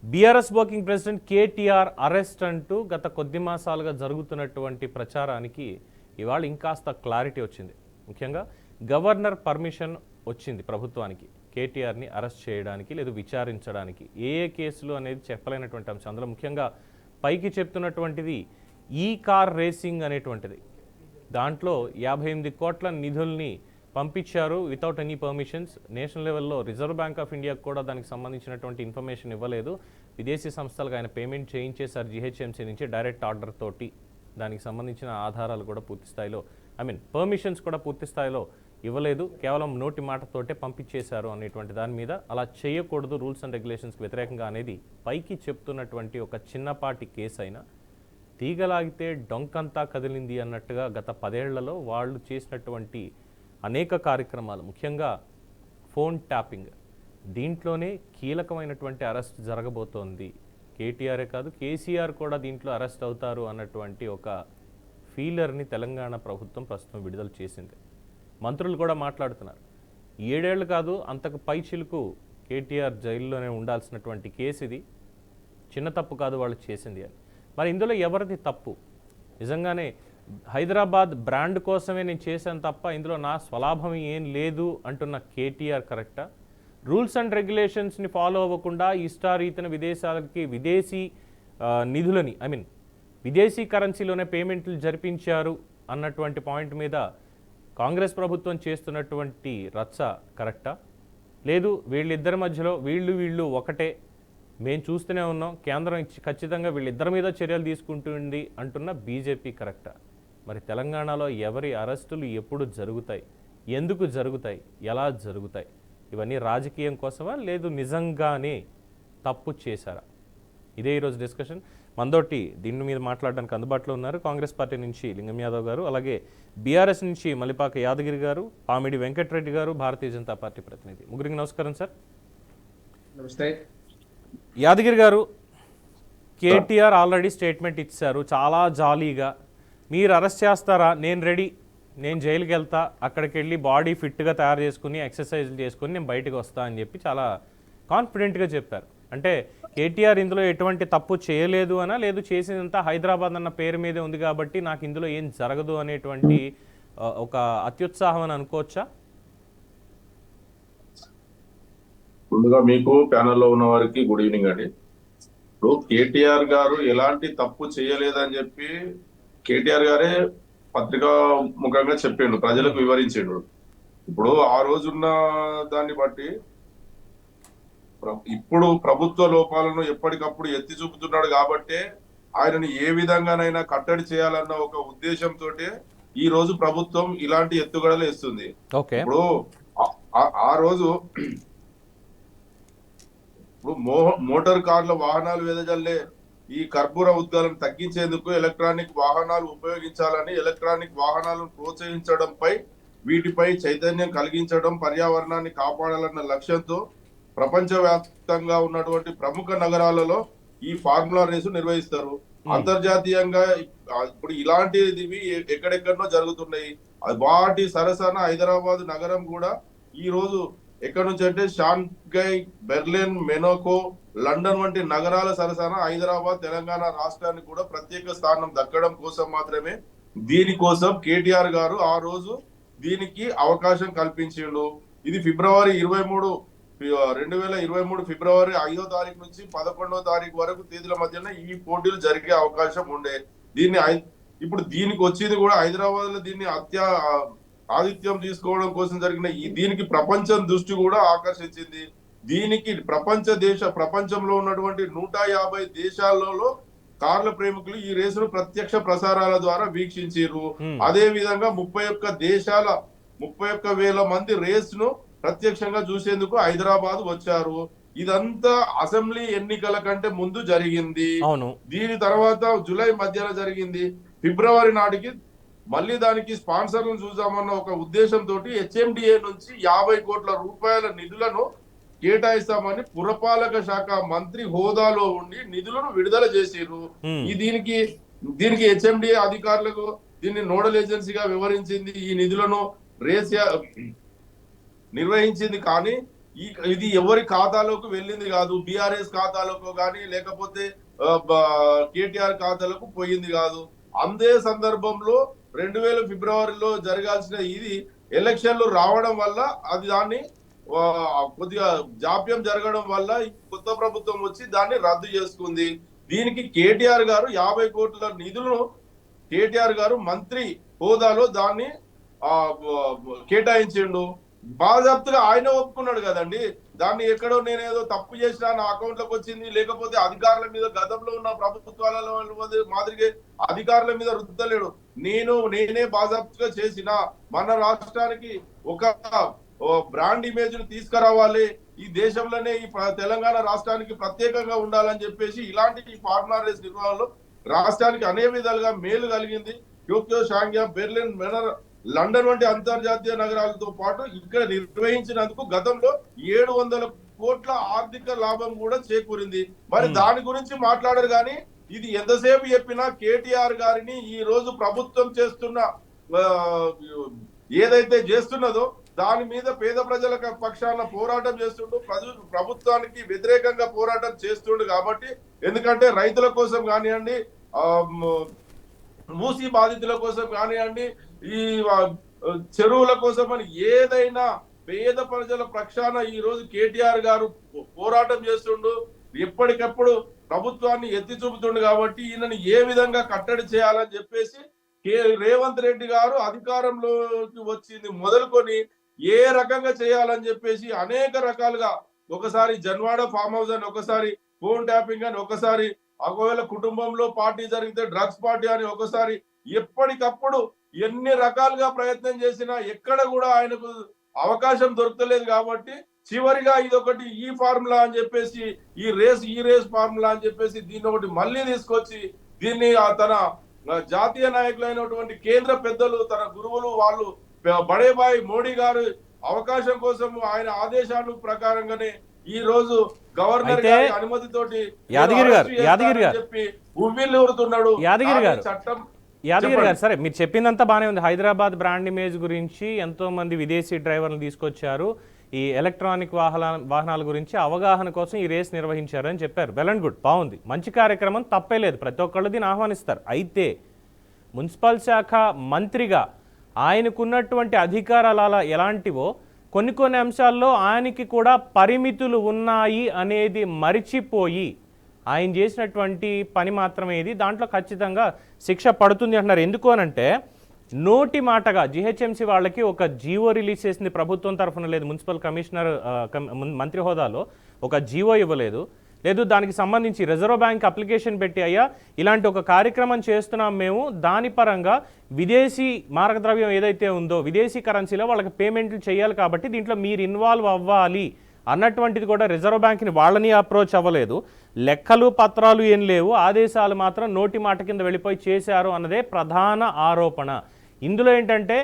BRS working president KTR arrest అంటూ గత కొద్ది మాసాలుగా జరుగుతున్నటువంటి ప్రచారానికి ఇవాళ ఇంకాస్త క్లారిటీ వచ్చింది. ముఖ్యంగా గవర్నర్ పర్మిషన్ వచ్చింది ప్రభుత్వానికి కేటీఆర్ని అరెస్ట్ చేయడానికి లేదా విచారించడానికి. ఏ కేసులు అనేది చెప్పలేనటువంటి అంశం. అందులో ముఖ్యంగా పైకి చెప్తున్నటువంటిది ఈ కార్ రేసింగ్ అనేటువంటిది. దాంట్లో 58 కోట్ల నిధుల్ని పంపించారు వితౌట్ ఎనీ పర్మిషన్స్. నేషనల్ లెవెల్లో రిజర్వ్ బ్యాంక్ ఆఫ్ ఇండియాకు కూడా దానికి సంబంధించినటువంటి ఇన్ఫర్మేషన్ ఇవ్వలేదు. విదేశీ సంస్థలకు ఆయన పేమెంట్ చేయించేశారు జిహెచ్ఎంసీ నుంచి డైరెక్ట్ ఆర్డర్ తోటి. దానికి సంబంధించిన ఆధారాలు కూడా పూర్తి స్థాయిలో పర్మిషన్స్ కూడా పూర్తి స్థాయిలో ఇవ్వలేదు. కేవలం నోటి మాటతోటే పంపించేశారు అనేటువంటి దాని మీద అలా చేయకూడదు, రూల్స్ అండ్ రెగ్యులేషన్స్కి వ్యతిరేకంగా అనేది పైకి చెప్తున్నటువంటి ఒక చిన్నపాటి కేసు అయినా తీగలాగితే డొంకంతా కదిలింది అన్నట్టుగా గత 10 ఏళ్లలో వాళ్ళు చేసినటువంటి అనేక కార్యక్రమాలు, ముఖ్యంగా ఫోన్ ట్యాపింగ్, దీంట్లోనే కీలకమైనటువంటి అరెస్ట్ జరగబోతోంది. కేటీఆరే కాదు కేసీఆర్ కూడా దీంట్లో అరెస్ట్ అవుతారు అన్నటువంటి ఒక ఫీలర్ని తెలంగాణ ప్రభుత్వం ప్రస్తుతం విడుదల చేసింది. మంత్రులు కూడా మాట్లాడుతున్నారు. 7 ఏళ్ళు కాదు అంతకు పై చిలుకు కేటీఆర్ జైల్లోనే ఉండాల్సినటువంటి కేసు ఇది, చిన్న తప్పు కాదు వాళ్ళు చేసింది అని. మరి ఇందులో ఎవరిది తప్పు? నిజంగానే హైదరాబాద్ బ్రాండ్ కోసమే నేను చేశాను తప్ప ఇందులో నా స్వలాభం ఏం లేదు అంటున్న కేటీఆర్ కరెక్టా? రూల్స్ అండ్ రెగ్యులేషన్స్ని ఫాలో అవ్వకుండా ఇష్టారీతిన విదేశాలకి విదేశీ నిధులని విదేశీ కరెన్సీలోనే పేమెంట్లు జరిపించారు అన్నటువంటి పాయింట్ మీద కాంగ్రెస్ ప్రభుత్వం చేస్తున్నటువంటి రచ్చ కరెక్టా? లేదు వీళ్ళిద్దరి మధ్యలో వీళ్ళు ఒకటే, మేము చూస్తూనే ఉన్నాం, కేంద్రం ఖచ్చితంగా వీళ్ళిద్దరి మీద చర్యలు తీసుకుంటుంది అంటున్న బీజేపీ కరెక్టా? మరి తెలంగాణలో ఎవరి అరెస్టులు ఎప్పుడు జరుగుతాయి, ఎందుకు జరుగుతాయి, ఎలా జరుగుతాయి? ఇవన్నీ రాజకీయం కోసమా లేదు నిజంగానే తప్పు చేశారా? ఇదే ఈరోజు డిస్కషన్. మనతోటి దీని మీద మాట్లాడడానికి అందుబాటులో ఉన్నారు కాంగ్రెస్ పార్టీ నుంచి లింగం యాదవ్ గారు, అలాగే బీఆర్ఎస్ నుంచి మల్లిపాక యాదగిరి గారు, పామిడి వెంకటరెడ్డి గారు, భారతీయ జనతా పార్టీ ప్రతినిధి. ముగ్గురికి నమస్కారం సార్. నమస్తే. యాదగిరి గారు, కేటీఆర్ ఆల్రెడీ స్టేట్మెంట్ ఇచ్చారు చాలా జాలీగా, మీరు అరెస్ట్ చేస్తారా, నేను రెడీ, నేను జైలుకి వెళ్తా, అక్కడికి వెళ్ళి బాడీ ఫిట్గా తయారు చేసుకుని ఎక్సర్సైజ్లు చేసుకుని నేను బయటకు వస్తా అని చెప్పి చాలా కాన్ఫిడెంట్గా చెప్పారు. అంటే కేటీఆర్ ఇందులో ఎటువంటి తప్పు చేయలేదు అనా, లేదు చేసినంత హైదరాబాద్ అన్న పేరు మీదే ఉంది కాబట్టి నాకు ఇందులో ఏం జరగదు అనేటువంటి ఒక అత్యుత్సాహం అని అనుకోవచ్చా? ముందుగా మీకు ప్యానెల్లో ఉన్న వారికి గుడ్ ఈవినింగ్ అండి. ఇప్పుడు కేటీఆర్ గారు ఎలాంటి తప్పు చేయలేదని చెప్పి కేటీఆర్ గారే పత్రికా ముఖంగా చెప్పిండు, ప్రజలకు వివరించిండు. ఇప్పుడు ఆ రోజున్న దాన్ని బట్టి ఇప్పుడు ప్రభుత్వ లోపాలను ఎప్పటికప్పుడు ఎత్తి చూపుతున్నాడు కాబట్టి ఆయనని ఏ విధంగానైనా కట్టడి చేయాలన్న ఒక ఉద్దేశంతో ఈ రోజు ప్రభుత్వం ఇలాంటి ఎత్తుగడలు వేస్తుంది. ఇప్పుడు ఆ రోజు ఇప్పుడు మోటార్ కార్ల వాహనాలు వెదజల్లే ఈ కర్పూర ఉద్గాలను తగ్గించేందుకు ఎలక్ట్రానిక్ వాహనాలు ఉపయోగించాలని, ఎలక్ట్రానిక్ వాహనాలను ప్రోత్సహించడంపై వీటిపై చైతన్యం కలిగించడం, పర్యావరణాన్ని కాపాడాలన్న లక్ష్యంతో ప్రపంచవ్యాప్తంగా ఉన్నటువంటి ప్రముఖ నగరాలలో ఈ ఫార్ములా రేసు నిర్వహిస్తారు. అంతర్జాతీయంగా ఇప్పుడు ఇలాంటివి ఎక్కడెక్కడో జరుగుతున్నాయి. వాటి సరసన హైదరాబాద్ నగరం కూడా ఈ రోజు ఎక్కడి నుంచి అంటే షాంఘై, బెర్లిన్, మెనోకో, లండన్ వంటి నగరాల సరసన హైదరాబాద్ తెలంగాణ రాష్ట్రానికి కూడా ప్రత్యేక స్థానం దక్కడం కోసం మాత్రమే దీనికోసం కేటీఆర్ గారు ఆ రోజు దీనికి అవకాశం కల్పించిండు. ఇది ఫిబ్రవరి 23, 2023 ఫిబ్రవరి 5వ తారీఖు నుంచి 11వ తారీఖు వరకు తేదీల మధ్యన ఈ పోటీలు జరిగే అవకాశం ఉండే. ఇప్పుడు దీనికి వచ్చేది కూడా హైదరాబాద్ లో దీన్ని ఆతిథ్యం తీసుకోవడం కోసం జరిగిన దీనికి ప్రపంచం దృష్టి కూడా ఆకర్షించింది. దీనికి ప్రపంచంలో ఉన్నటువంటి 150 దేశాలలో కార్ల ప్రేమికులు ఈ రేసును ప్రత్యక్ష ప్రసారాల ద్వారా వీక్షించారు. అదే విధంగా 31,000 మంది రేసును ప్రత్యక్షంగా చూసేందుకు హైదరాబాద్ వచ్చారు. ఇదంతా అసెంబ్లీ ఎన్నికల కంటే ముందు జరిగింది. దీని తర్వాత జూలై మధ్యన జరిగింది. ఫిబ్రవరి నాటికి మళ్ళీ దానికి స్పాన్సర్లను చూసామన్న ఒక ఉద్దేశంతో హెచ్ఎండిఏ నుంచి 50 కోట్ల రూపాయల నిధులను కేటాయిస్తామని పురపాలక శాఖ మంత్రి హోదాలో ఉండి నిధులను విడుదల చేసిర్రు. దీనికి హెచ్ఎండిఏ అధికారులకు దీన్ని నోడల్ ఏజెన్సీగా వివరించింది. ఈ నిధులను నిర్వహించింది. కానీ ఇది ఎవరి ఖాతాలోకి వెళ్ళింది కాదు, బీఆర్ఎస్ ఖాతాలోకి కానీ లేకపోతే కేటీఆర్ ఖాతాలకు పోయింది కాదు. అందే సందర్భంలో 2000 ఫిబ్రవరిలో జరగాల్సిన ఇది ఎలక్షన్లు రావడం వల్ల అది దాన్ని కొద్దిగా జాప్యం జరగడం వల్ల కొత్త ప్రభుత్వం వచ్చి దాన్ని రద్దు చేసుకుంది. దీనికి కేటీఆర్ గారు 50 కోట్ల నిధులను కేటీఆర్ గారు మంత్రి హోదాలో దాన్ని కేటాయించిండు. బాజాప్తుగా ఆయన ఒప్పుకున్నాడు కదండి. దాన్ని ఎక్కడో నేనేదో తప్పు చేసినా నా అకౌంట్ లోకి వచ్చింది, లేకపోతే అధికారుల మీద గతంలో ఉన్న ప్రభుత్వాలలో మాదిరిగా అధికారుల మీద రుద్దలేడు. నేనే బాజాప్తుగా చేసిన మన రాష్ట్రానికి ఒక బ్రాండ్ ఇమేజ్ ను తీసుకురావాలి, ఈ దేశంలోనే ఈ తెలంగాణ రాష్ట్రానికి ప్రత్యేకంగా ఉండాలని చెప్పేసి ఇలాంటి ఫార్ములా రేస్ నిర్వహణలో రాష్ట్రానికి అనేక విధాలుగా మేలు కలిగింది. టోక్యో, షాంఘై, బెర్లిన్, లండన్ వంటి అంతర్జాతీయ నగరాలతో పాటు ఇక్కడ నిర్వహించినందుకు గతంలో 700 కోట్ల ఆర్థిక లాభం కూడా చేకూరింది. మరి దాని గురించి మాట్లాడరు కానీ ఇది ఎంతసేపు చెప్పినా కేటీఆర్ గారిని ఈ రోజు ప్రభుత్వం చేస్తున్న ఏదైతే చేస్తున్నదో దాని మీద పేద ప్రజల పక్షాన పోరాటం చేస్తుండు, ప్రభుత్వానికి వ్యతిరేకంగా పోరాటం చేస్తుండు. కాబట్టి ఎందుకంటే రైతుల కోసం కానివ్వండి, మూసీ బాధితుల కోసం కానివ్వండి, ఈ చెరువుల కోసం అని ఏదైనా పేద ప్రజల పక్షాన ఈ రోజు కేటీఆర్ గారు పోరాటం చేస్తుండు. ఎప్పటికప్పుడు ప్రభుత్వాన్ని ఎత్తి చూపుతుండు. కాబట్టి ఈయనని ఏ విధంగా కట్టడి చేయాలని చెప్పేసి రేవంత్ రెడ్డి గారు అధికారంలోకి వచ్చింది మొదలుకొని ఏ రకంగా చేయాలని చెప్పేసి అనేక రకాలుగా, ఒకసారి జన్వాడ ఫామ్ హౌస్ అని, ఒకసారి ఫోన్ ట్యాపింగ్ అని, ఒకసారి ఒకవేళ కుటుంబంలో పార్టీ జరిగితే డ్రగ్స్ పార్టీ అని, ఒకసారి ఎప్పటికప్పుడు ఎన్ని రకాలుగా ప్రయత్నం చేసినా ఎక్కడ కూడా ఆయనకు అవకాశం దొరకలేదు. కాబట్టి చివరిగా ఇదొకటి ఈ ఫార్ములా అని చెప్పేసి ఈ రేస్ ఫార్ములా అని చెప్పేసి దీన్ని ఒకటి మళ్ళీ తీసుకొచ్చి దీన్ని తన జాతీయ నాయకులైనటువంటి కేంద్ర పెద్దలు, తన గురువులు, వాళ్ళు బడేబాయ్ మోడీ గారు అవకాశం కోసం ఆయన ఆదేశాల ప్రకారంగానే ఈ రోజు గవర్నర్ గారి అనుమతితోటి యాదగిరి గారు చెప్పి ఉవ్విల్లూరుతున్నాడు. యాదగిరి గారు, సరే మీరు చెప్పిందంతా బాగానే ఉంది. హైదరాబాద్ బ్రాండ్ ఇమేజ్ గురించి ఎంతో మంది విదేశీ డ్రైవర్లు తీసుకొచ్చారు, ఈ ఎలక్ట్రానిక్ వాహనాల గురించి అవగాహన కోసం ఈ రేస్ నిర్వహించారు అని చెప్పారు. వెల్ అండ్ గుడ్, బాగుంది, మంచి కార్యక్రమం, తప్పేలేదు, ప్రతి ఒక్కళ్ళు దీన్ని ఆహ్వానిస్తారు. అయితే మున్సిపల్ శాఖ మంత్రిగా ఆయనకున్నటువంటి అధికారాలు ఎలాంటివో కొన్ని అంశాల్లో ఆయనకి కూడా పరిమితులు ఉన్నాయి అనేది మరిచిపోయి ఆయన చేసినటువంటి పని మాత్రమే ఇది, దాంట్లో ఖచ్చితంగా శిక్ష పడుతుంది అంటున్నారు. ఎందుకు అనంటే నోటి మాటగా జిహెచ్ఎంసీ వాళ్ళకి ఒక జీవో రిలీజ్ చేసింది ప్రభుత్వం తరఫున, లేదు మున్సిపల్ కమిషనర్ మంత్రి హోదాలో ఒక జీవో ఇవ్వలేదు, లేదు దానికి సంబంధించి రిజర్వ్ బ్యాంక్ అప్లికేషన్ పెట్టి అయ్యా ఇలాంటి ఒక కార్యక్రమం చేస్తున్నాం మేము, దాని పరంగా విదేశీ మారకద్రవ్యం ఏదైతే ఉందో విదేశీ కరెన్సీలో వాళ్ళకి పేమెంట్లు చేయాలి, కాబట్టి దీంట్లో మీరు ఇన్వాల్వ్ అవ్వాలి అన్నటువంటిది కూడా రిజర్వ్ బ్యాంక్ని వాళ్ళని అప్రోచ్ అవ్వలేదు. లెక్కలు పత్రాలు ఏం లేవు, ఆదేశాలు మాత్రం నోటి మాట కింద వెళ్ళిపోయి చేశారు అన్నదే ప్రధాన ఆరోపణ. ఇందులో ఏంటంటే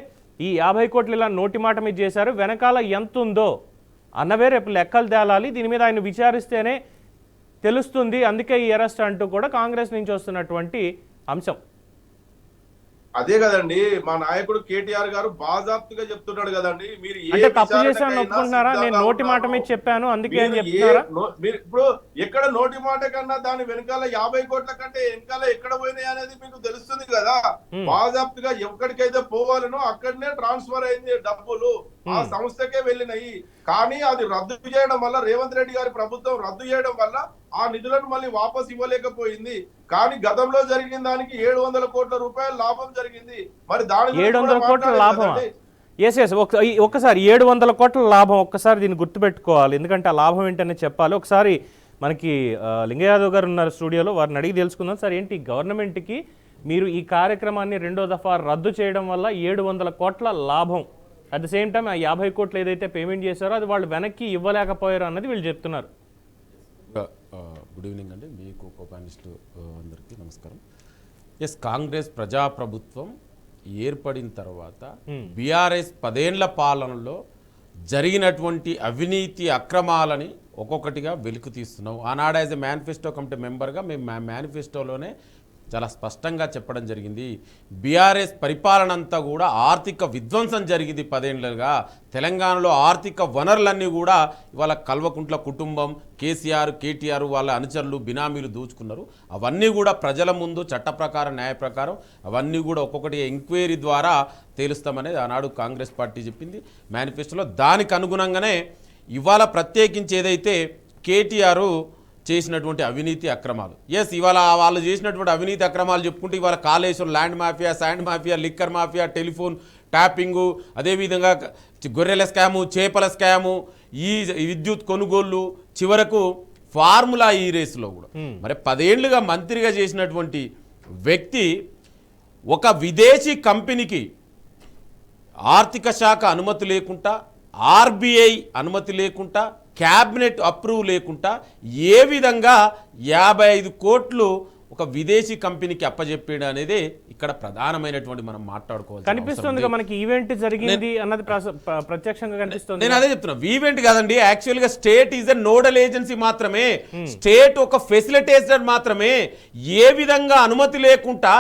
ఈ 50 కోట్లు ఇలా నోటి మాట మీద చేశారు, వెనకాల ఎంత ఉందో అన్నవే రేపు లెక్కలు తేలాలి, దీని మీద ఆయన విచారిస్తేనే తెలుస్తుంది. అందుకే ఈ అరెస్ట్ అంటూ కూడా కాంగ్రెస్ నుంచి వస్తున్నటువంటి అంశం అదే కదండి. మా నాయకుడు కేటీఆర్ గారు బాజాప్తుగా చెప్తున్నాడు కదండి, మీరు అంటే తప్పు చేశాను ఒప్పుకుంటున్నారా? నేను నోటి మాట మీద చెప్పాను అందుకే అని చెప్తున్నారా? మీరు ఇప్పుడు ఎక్కడ నోటి మాట కన్నా దాని వెనకాల 50 కోట్ల కంటే వెనకాల ఎక్కడ పోయినాయి అనేది మీకు తెలుస్తుంది కదా. బాజాప్తుగా ఎక్కడికైతే పోవాలనో అక్కడనే ట్రాన్స్ఫర్ అయింది డబ్బులు, ఆ సంస్థకే వెళ్ళినాయి. కానీ అది రద్దు చేయడం వల్ల, రేవంత్ రెడ్డి గారి ప్రభుత్వం రద్దు చేయడం వల్ల ఆ నిధులను మళ్ళీ వాపస్ ఇవ్వలేకపోయింది. కానీ గతంలో జరిగిన దానికి 700 కోట్ల రూపాయల లాభం జరిగింది. మరి దాని 700 కోట్ల లాభం, ఒక్కసారి 700 కోట్ల లాభం, ఒక్కసారి దీన్ని గుర్తుపెట్టుకోవాలి, ఎందుకంటే ఆ లాభం ఏంటనే చెప్పాలి. ఒకసారి మనకి లింగయాదవ్ గారు ఉన్నారు స్టూడియోలో, వారిని అడిగి తెలుసుకుందాం. సార్ ఏంటి గవర్నమెంట్కి మీరు ఈ కార్యక్రమాన్ని 2వ దఫా రద్దు చేయడం వల్ల 700 కోట్ల లాభం, అట్ ద సేమ్ టైం ఆ 50 కోట్లు ఏదైతే పేమెంట్ చేశారో అది వాళ్ళు వెనక్కి ఇవ్వలేకపోయారు అన్నది వీళ్ళు చెప్తున్నారు. గుడ్ ఈవినింగ్ అండి, మీకు కోపానిస్టు అందరికీ నమస్కారం. ఎస్, కాంగ్రెస్ ప్రజాప్రభుత్వం ఏర్పడిన తర్వాత బీఆర్ఎస్ 10 ఏళ్ల పాలనలో జరిగినటువంటి అవినీతి అక్రమాలని ఒక్కొక్కటిగా వెలికి తీస్తున్నాం. ఆనాడు యాజ్ ఎ మేనిఫెస్టో కమిటీ మెంబర్గా మేము మేనిఫెస్టోలోనే చాలా స్పష్టంగా చెప్పడం జరిగింది. బీఆర్ఎస్ పరిపాలన అంతా కూడా ఆర్థిక విధ్వంసం జరిగింది 10 ఏళ్లుగా. తెలంగాణలో ఆర్థిక వనరులన్నీ కూడా ఇవాళ కల్వకుంట్ల కుటుంబం, కేసీఆర్, కేటీఆర్ వాళ్ళ అనుచరులు, బినామీలు దోచుకున్నారు. అవన్నీ కూడా ప్రజల ముందు చట్ట ప్రకారం, న్యాయ ప్రకారం అవన్నీ కూడా ఒక్కొక్కటి ఎంక్వైరీ ద్వారా తేలుస్తామనేది ఆనాడు కాంగ్రెస్ పార్టీ చెప్పింది మేనిఫెస్టోలో. దానికి అనుగుణంగానే ఇవాళ ప్రత్యేకించి ఏదైతే కేటీఆర్ చేసినటువంటి అవినీతి అక్రమాలు, ఇవాళ వాళ్ళు చేసినటువంటి అవినీతి అక్రమాలు చెప్పుకుంటే ఇవాళ Kaleshwaram land mafia, sand mafia, liquor mafia, telephone tapping, అదేవిధంగా గొర్రెల స్కాము, చేపల స్కాము, ఈ విద్యుత్ కొనుగోళ్ళు, చివరకు ఫార్ములా ఈ రేసులో కూడా మరి 10 ఏళ్లుగా మంత్రిగా చేసినటువంటి వ్యక్తి ఒక విదేశీ కంపెనీకి ఆర్థిక శాఖ అనుమతి లేకుండా, ఆర్బీఐ అనుమతి లేకుండా, క్యాబినెట్ అప్రూవ్ లేకుండా ఏ విధంగా 55 కోట్లు ఒక విదేశీ కంపెనీకి అప్పజెప్పేయడం అనేది ఇక్కడ ప్రధానమైనటువంటి మనం మాట్లాడుకోవాలి. కనిపిస్తుంది మనకి ఈవెంట్ జరిగింది అన్నది ప్రత్యక్షంగా కనిపిస్తుంది. నేను అదే చెప్తున్నా, ఈవెంట్ కాదండి, యాక్చువల్ గా state is a nodal agency మాత్రమే, స్టేట్ ఒక ఫెసిలిటేటర్ మాత్రమే. ఏ విధంగా అనుమతి లేకుండా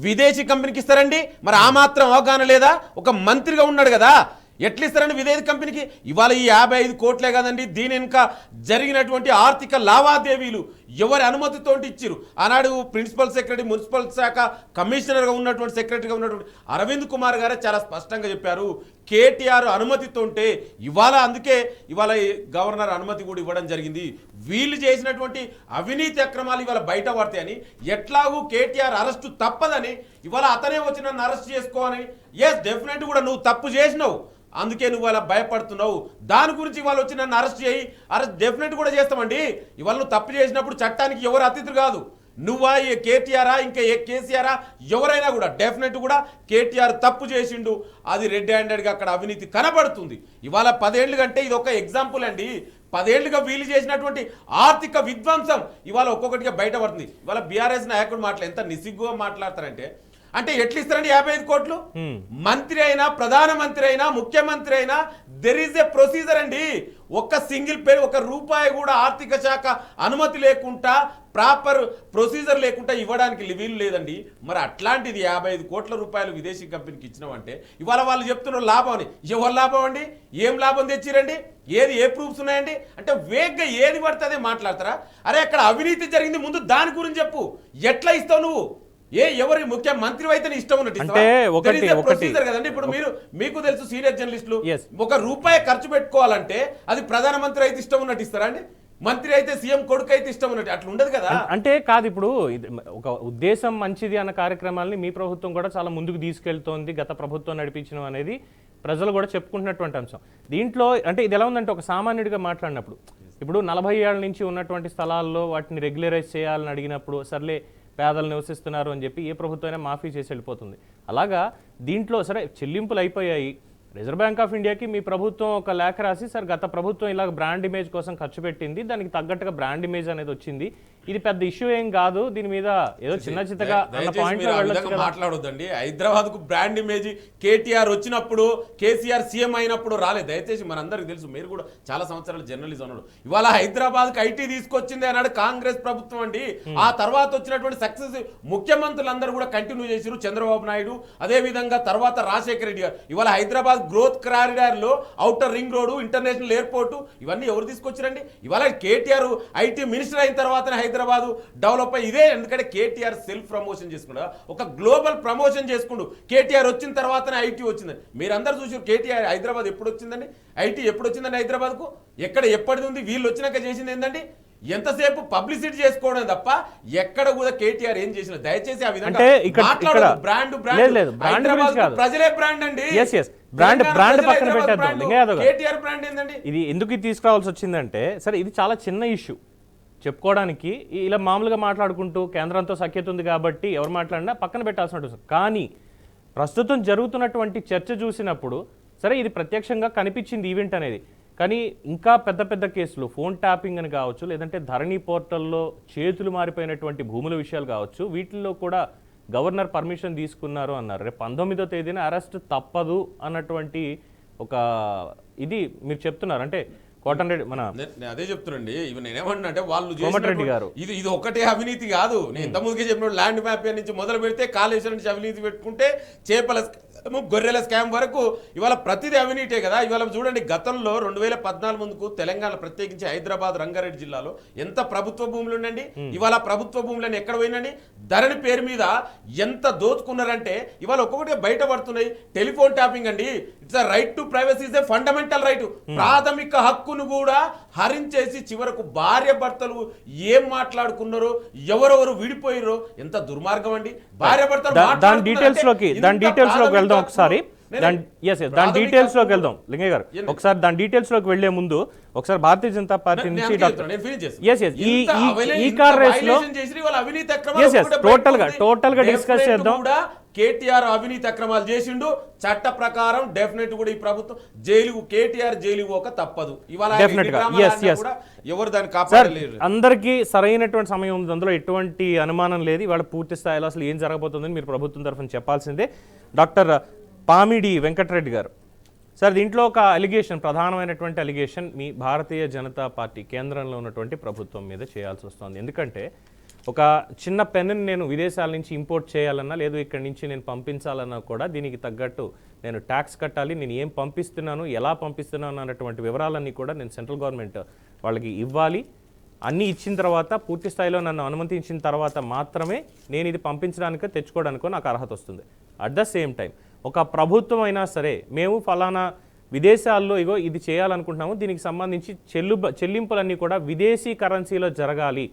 విదేశీ కంపెనీకి ఇస్తారండి? మరి ఆ మాత్రం అవగాహన లేదా? ఒక మంత్రిగా ఉన్నాడు కదా, ఎట్లా ఇస్తారండి విదేశీ కంపెనీకి? ఇవాళ ఈ 55 కోట్లే కదండి, దీని ఇంకా జరిగినటువంటి ఆర్థిక లావాదేవీలు ఎవరి అనుమతితో ఇచ్చిరు? ఆనాడు ప్రిన్సిపల్ సెక్రటరీ, మున్సిపల్ శాఖ కమిషనర్గా ఉన్నటువంటి సెక్రటరీగా ఉన్నటువంటి అరవింద్ కుమార్ గారే చాలా స్పష్టంగా చెప్పారు, కేటీఆర్ అనుమతితోంటే ఇవాళ, అందుకే ఇవాళ గవర్నర్ అనుమతి కూడా ఇవ్వడం జరిగింది. వీళ్ళు చేసినటువంటి అవినీతి అక్రమాలు ఇవాళ బయట పడతాయని, ఎట్లాగూ కేటీఆర్ అరెస్టు తప్పదని ఇవాళ అతనే వచ్చి నన్ను అరెస్ట్ చేసుకోవాలని, డెఫినెట్ కూడా నువ్వు తప్పు చేసినావు, అందుకే నువ్వు అలా భయపడుతున్నావు, దాని గురించి ఇవాళ వచ్చి నన్ను అరెస్ట్ చేయి, అరెస్ట్ డెఫినెట్ కూడా చేస్తామండి. ఇవాళ నువ్వు తప్పు చేసినప్పుడు చట్టానికి ఎవరు అతిథులు కాదు, నువ్వా, కేటీఆరా, ఇంకా కేసీఆరా, ఎవరైనా కూడా డెఫినెట్ కూడా కేటీఆర్ తప్పు చేసిండు, అది రెడ్ హ్యాండెడ్గా అక్కడ అవినీతి కనబడుతుంది. ఇవాళ 10 ఏళ్ళు కంటే ఇది ఒక ఎగ్జాంపుల్ అండి. 10 ఏళ్లుగా వీళ్ళు చేసినటువంటి ఆర్థిక విధ్వంసం ఇవాళ ఒక్కొక్కటిగా బయటపడుతుంది. ఇవాళ బీఆర్ఎస్ నాయకుడు ఎంత నిసిగ్గుగా మాట్లాడతారంటే, అంటే ఎట్లా ఇస్తారండి 55 కోట్లు? మంత్రి అయినా, ప్రధానమంత్రి అయినా, ముఖ్యమంత్రి అయినా దెర్ ఈజ్ ఎ ప్రొసీజర్ అండి. ఒక్క సింగిల్ పేరు, 1 రూపాయి కూడా ఆర్థిక శాఖ అనుమతి లేకుండా, ప్రాపర్ ప్రొసీజర్ లేకుండా ఇవ్వడానికి వీలు లేదండి. మరి అట్లాంటిది 55 కోట్ల రూపాయలు విదేశీ కంపెనీకి ఇచ్చినామంటే ఇవాళ వాళ్ళు చెప్తున్నారు లాభం అని. ఎవరు లాభం అండి? ఏం లాభం తెచ్చిరండి? ఏ ప్రూఫ్స్ ఉన్నాయండి? అంటే వేగ్గా ఏది పడితే అదే మాట్లాడతారా? అరే అక్కడ అవినీతి జరిగింది, ముందు దాని గురించి చెప్పు. ఎట్లా ఇస్తావు నువ్వు? ఎవరి ముఖ్యమంత్రి అయితే ఇష్టం ఉన్నట్టు కదండి. ఇప్పుడు మీకు తెలుసు, సీనియర్ జర్నలిస్టులు 1 రూపాయి ఖర్చు పెట్టుకోవాలంటే అది ప్రధానమంత్రి అయితే ఇష్టం ఉన్నట్టు ఇస్తారా అండి? మంత్రి అయితే, సీఎం కొడుకు అయితే ఇష్టం ఉన్నట్టు అట్లా ఉండదు కదా. అంటే కాదు, ఇప్పుడు ఒక ఉద్దేశం మంచిది అన్న కార్యక్రమాలని మీ ప్రభుత్వం కూడా చాలా ముందుకు తీసుకెళ్తోంది, గత ప్రభుత్వం నడిపించడం అనేది ప్రజలు కూడా చెప్పుకుంటున్నటువంటి అంశం. దీంట్లో అంటే ఇది ఎలా ఉందంటే, ఒక సామాన్యుడిగా మాట్లాడినప్పుడు, ఇప్పుడు 40 ఏళ్ల నుంచి ఉన్నటువంటి స్థలాల్లో వాటిని రెగ్యులరైజ్ చేయాలని అడిగినప్పుడు, సర్లే పేదలు నివసిస్తున్నారు అని చెప్పి ఏ ప్రభుత్వమైనా మాఫీ చేసి వెళ్ళిపోతుంది. అలాగా దీంట్లో సరే చెల్లింపులు అయిపోయాయి, రిజర్వ్ బ్యాంక్ ఆఫ్ ఇండియాకి మీ ప్రభుత్వం ఒక లేఖ రాసి, సార్ గత ప్రభుత్వం ఇలాగ బ్రాండ్ ఇమేజ్ కోసం ఖర్చు పెట్టింది, దానికి తగ్గట్టుగా బ్రాండ్ ఇమేజ్ అనేది వచ్చింది, ఇది పెద్ద ఇష్యూ ఏం కాదు, దీని మీద ఏదో చిన్నగా మాట్లాడొద్దండి. హైదరాబాద్ కు బ్రాండ్ ఇమేజ్ కేటీఆర్ వచ్చినప్పుడు, కేసీఆర్ సీఎం అయినప్పుడు రాలేదు. దయచేసి మనందరికి తెలుసు, మీరు కూడా చాలా సంవత్సరాలు జర్నలిజం అన్నాడు. ఇవాళ హైదరాబాద్ కు ఐటీ తీసుకొచ్చింది అన్నాడు కాంగ్రెస్ ప్రభుత్వం అండి. ఆ తర్వాత వచ్చినటువంటి సక్సెస్ ముఖ్యమంత్రులందరూ కూడా కంటిన్యూ చేశారు. చంద్రబాబు నాయుడు, అదే విధంగా తర్వాత రాజశేఖర రెడ్డి గారు. ఇవాళ హైదరాబాద్ గ్రోత్ కారిడార్ లో outer ring road, international airport, ఇవన్నీ ఎవరు తీసుకొచ్చారండి? ఇవాళ కేటీఆర్ ఐటీ మినిస్టర్ అయిన తర్వాత హైదరాబాద్ డెవలప్ అయ్యి ఇదే. ఎందుకంటే కేటీఆర్ సెల్ఫ్ ప్రమోషన్ చేసుకున్నాడు, ఒక గ్లోబల్ ప్రమోషన్ చేసుకుంటూ. కేటీఆర్ వచ్చిన తర్వాతనే ఐటీ వచ్చింది. మీరందరూ చూసారు కేటీఆర్ హైదరాబాద్ ఎప్పుడు వచ్చిందండి, ఐటీ ఎప్పుడు వచ్చిందండి హైదరాబాద్ కు? ఎప్పటిది ఉంది? వీళ్ళు వచ్చినాక చేసింది ఏంటండి? ఎంతసేపు పబ్లిసిటీ చేసుకోవడం తప్ప ఎక్కడ కూడా కేటీఆర్ ఏం చేసిన. దయచేసి ఆ విధంగా మాట్లాడదు. బ్రాండ్ ప్రజలే బ్రాండ్ అండి. కేటీఆర్ బ్రాండ్ ఏంటండి? ఇది ఎందుకు తీసుకురావాల్సి వచ్చిందంటే, సరే ఇది చాలా చిన్న ఇష్యూ చెప్పుకోవడానికి, ఇలా మామూలుగా మాట్లాడుకుంటూ కేంద్రంతో సఖ్యత ఉంది కాబట్టి ఎవరు మాట్లాడినా పక్కన పెట్టాల్సిన. కానీ ప్రస్తుతం జరుగుతున్నటువంటి చర్చ చూసినప్పుడు సరే ఇది ప్రత్యక్షంగా కనిపించింది ఈవెంట్ అనేది, కానీ ఇంకా పెద్ద పెద్ద కేసులు, ఫోన్ ట్యాపింగ్ అని కావచ్చు, లేదంటే ధరణి పోర్టల్లో చేతులు మారిపోయినటువంటి భూముల విషయాలు కావచ్చు, వీటిల్లో కూడా గవర్నర్ పర్మిషన్ తీసుకున్నారు అన్నారు. రేపు 19వ తేదీన అరెస్ట్ తప్పదు అన్నటువంటి ఒక ఇది మీరు చెప్తున్నారు. అంటే కోటంరెడ్డి మన నేను అదే చెప్తున్నాండి. ఇవి నేనేమన్నా అంటే వాళ్ళు కోమటిరెడ్డి గారు. ఇది ఒకటే అవినీతి కాదు. నేను ఇంతకుముందుకే చెప్పిన ల్యాండ్ మ్యాపియా నుంచి మొదలు పెడితే కాళేశ్వరం నుంచి అవినీతి పెట్టుకుంటే చేపల గొర్రెల స్కామ్ వరకు ఇవాళ ప్రతిదీ అవినీతే కదా. ఇవాళ చూడండి, గతంలో 2014 ముందుకు తెలంగాణ ప్రత్యేకించి హైదరాబాద్ రంగారెడ్డి జిల్లాలో ఎంత ప్రభుత్వ భూములు ఉండండి. ఇవాళ ప్రభుత్వ భూములను ఎక్కడ పోయినండి? ధరణి పేరు మీద ఎంత దోచుకున్నారంటే ఇవాళ ఒక్కొక్కటిగా బయటపడుతున్నాయి. టెలిఫోన్ ట్యాపింగ్ అండి, it's right to privacy is a fundamental right. ప్రాథమిక హక్కును కూడా హరించేసి చివరకు భార్య భర్తలు ఏం మాట్లాడుకున్నారో, ఎవరెవరు విడిపోయారో, ఎంత దుర్మార్గం అండి. భార్య భర్తలు దాని డీటెయిల్స్ లోకి వెళ్దాం ఒకసారి. దాని డీటెయిల్స్ లోకి వెళ్దాం లింగయ్య గారు. ఒకసారి దాని డీటెయిల్స్ లోకి వెళ్లే ముందు ఒకసారి భారతీయ జనతా పార్టీ నుంచి ఈ కార్ రేస్ లో టోటల్ గా డిస్కస్ చేద్దాం. కేటీఆర్ అవినీతి అక్రమాలు చేసిండు. చట్ట ప్రకారం డెఫినెట్ కూడా ఈ ప్రభుత్వం కేటీఆర్ జైలు పోక తప్పదు. ఇవాళ ఎవరు దాన్ని కాపాడలేరు. అందరికీ సరైనటువంటి సమయం ఉంది, అందులో ఎటువంటి అనుమానం లేదు. ఇవాళ పూర్తి స్థాయిలో అసలు ఏం జరగబోతుందని మీరు ప్రభుత్వం తరఫున చెప్పాల్సిందే. డాక్టర్ పామిడి వెంకటరెడ్డి గారు, సార్ దీంట్లో ఒక అలిగేషన్, ప్రధానమైనటువంటి అలిగేషన్ మీ భారతీయ జనతా పార్టీ కేంద్రంలో ఉన్నటువంటి ప్రభుత్వం మీద చేయాల్సి వస్తుంది. ఎందుకంటే ఒక చిన్న పెన్ను నేను విదేశాల నుంచి ఇంపోర్ట్ చేయాలన్నా, లేదు ఇక్కడి నుంచి నేను పంపించాలన్నా కూడా దీనికి తగ్గట్టు నేను ట్యాక్స్ కట్టాలి. నేను ఏం పంపిస్తున్నాను, ఎలా పంపిస్తున్నాను అన్నటువంటి వివరాలన్నీ కూడా నేను సెంట్రల్ గవర్నమెంట్ వాళ్ళకి ఇవ్వాలి. అన్నీ ఇచ్చిన తర్వాత, పూర్తి స్థాయిలో నన్ను అనుమతించిన తర్వాత మాత్రమే నేను ఇది పంపించడానికో తెచ్చుకోవడానికో నాకు అర్హత వస్తుంది. అట్ ద సేమ్ టైం ఒక ప్రభుత్వం అయినా సరే, మేము ఫలానా విదేశాల్లో ఇగో ఇది చేయాలనుకుంటున్నాము, దీనికి సంబంధించి చెల్లింపులన్నీ కూడా విదేశీ కరెన్సీలో జరగాలి,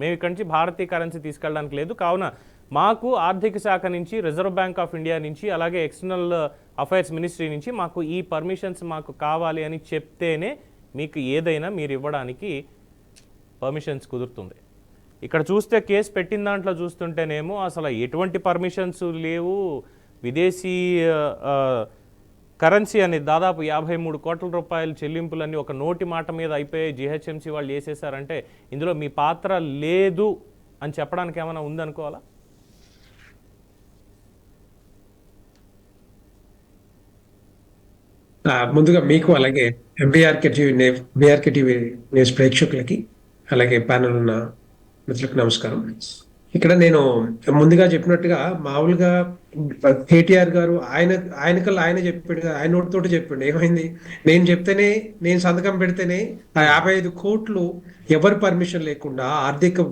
మేము ఇక్కడి నుంచి భారతీయ కరెన్సీ తీసుకెళ్ళడానికి లేదు, కావున మాకు ఆర్థిక శాఖ నుంచి, రిజర్వ్ బ్యాంక్ ఆఫ్ ఇండియా నుంచి, అలాగే ఎక్స్టర్నల్ అఫైర్స్ మినిస్ట్రీ నుంచి మాకు ఈ పర్మిషన్స్ మాకు కావాలి అని చెప్తేనే మీకు ఏదైనా మీరు ఇవ్వడానికి పర్మిషన్స్ కుదురుతుంది. ఇక్కడ చూస్తే కేసు పెట్టిన దాంట్లో చూస్తుంటేనేమో అసలు ఎటువంటి పర్మిషన్స్ లేవు. విదేశీ కరెన్సీ అనేది దాదాపు 53 కోట్ల రూపాయల చెల్లింపులన్నీ ఒక నోటి మాట మీద అయిపోయి జిహెచ్ఎంసీ వాళ్ళు చేసేసారంటే ఇందులో మీ పాత్ర లేదు అని చెప్పడానికి ఏమైనా ఉందనుకోవాలా? ముందుగా మీకు, అలాగే బీఆర్కే టీవీ న్యూస్ ప్రేక్షకులకి, అలాగే ప్యానల్ ఉన్న మిత్రులకు నమస్కారం. ఇక్కడ నేను ముందుగా చెప్పినట్టుగా మామూలుగా కేటీఆర్ గారు ఆయన చెప్పాడు, ఆయన నోటితోటి చెప్పాడు. ఏమైంది? నేను చెప్తేనే, నేను సంతకం పెడితేనే ఆ 55 కోట్లు ఎవరి పర్మిషన్ లేకుండా, ఆర్థిక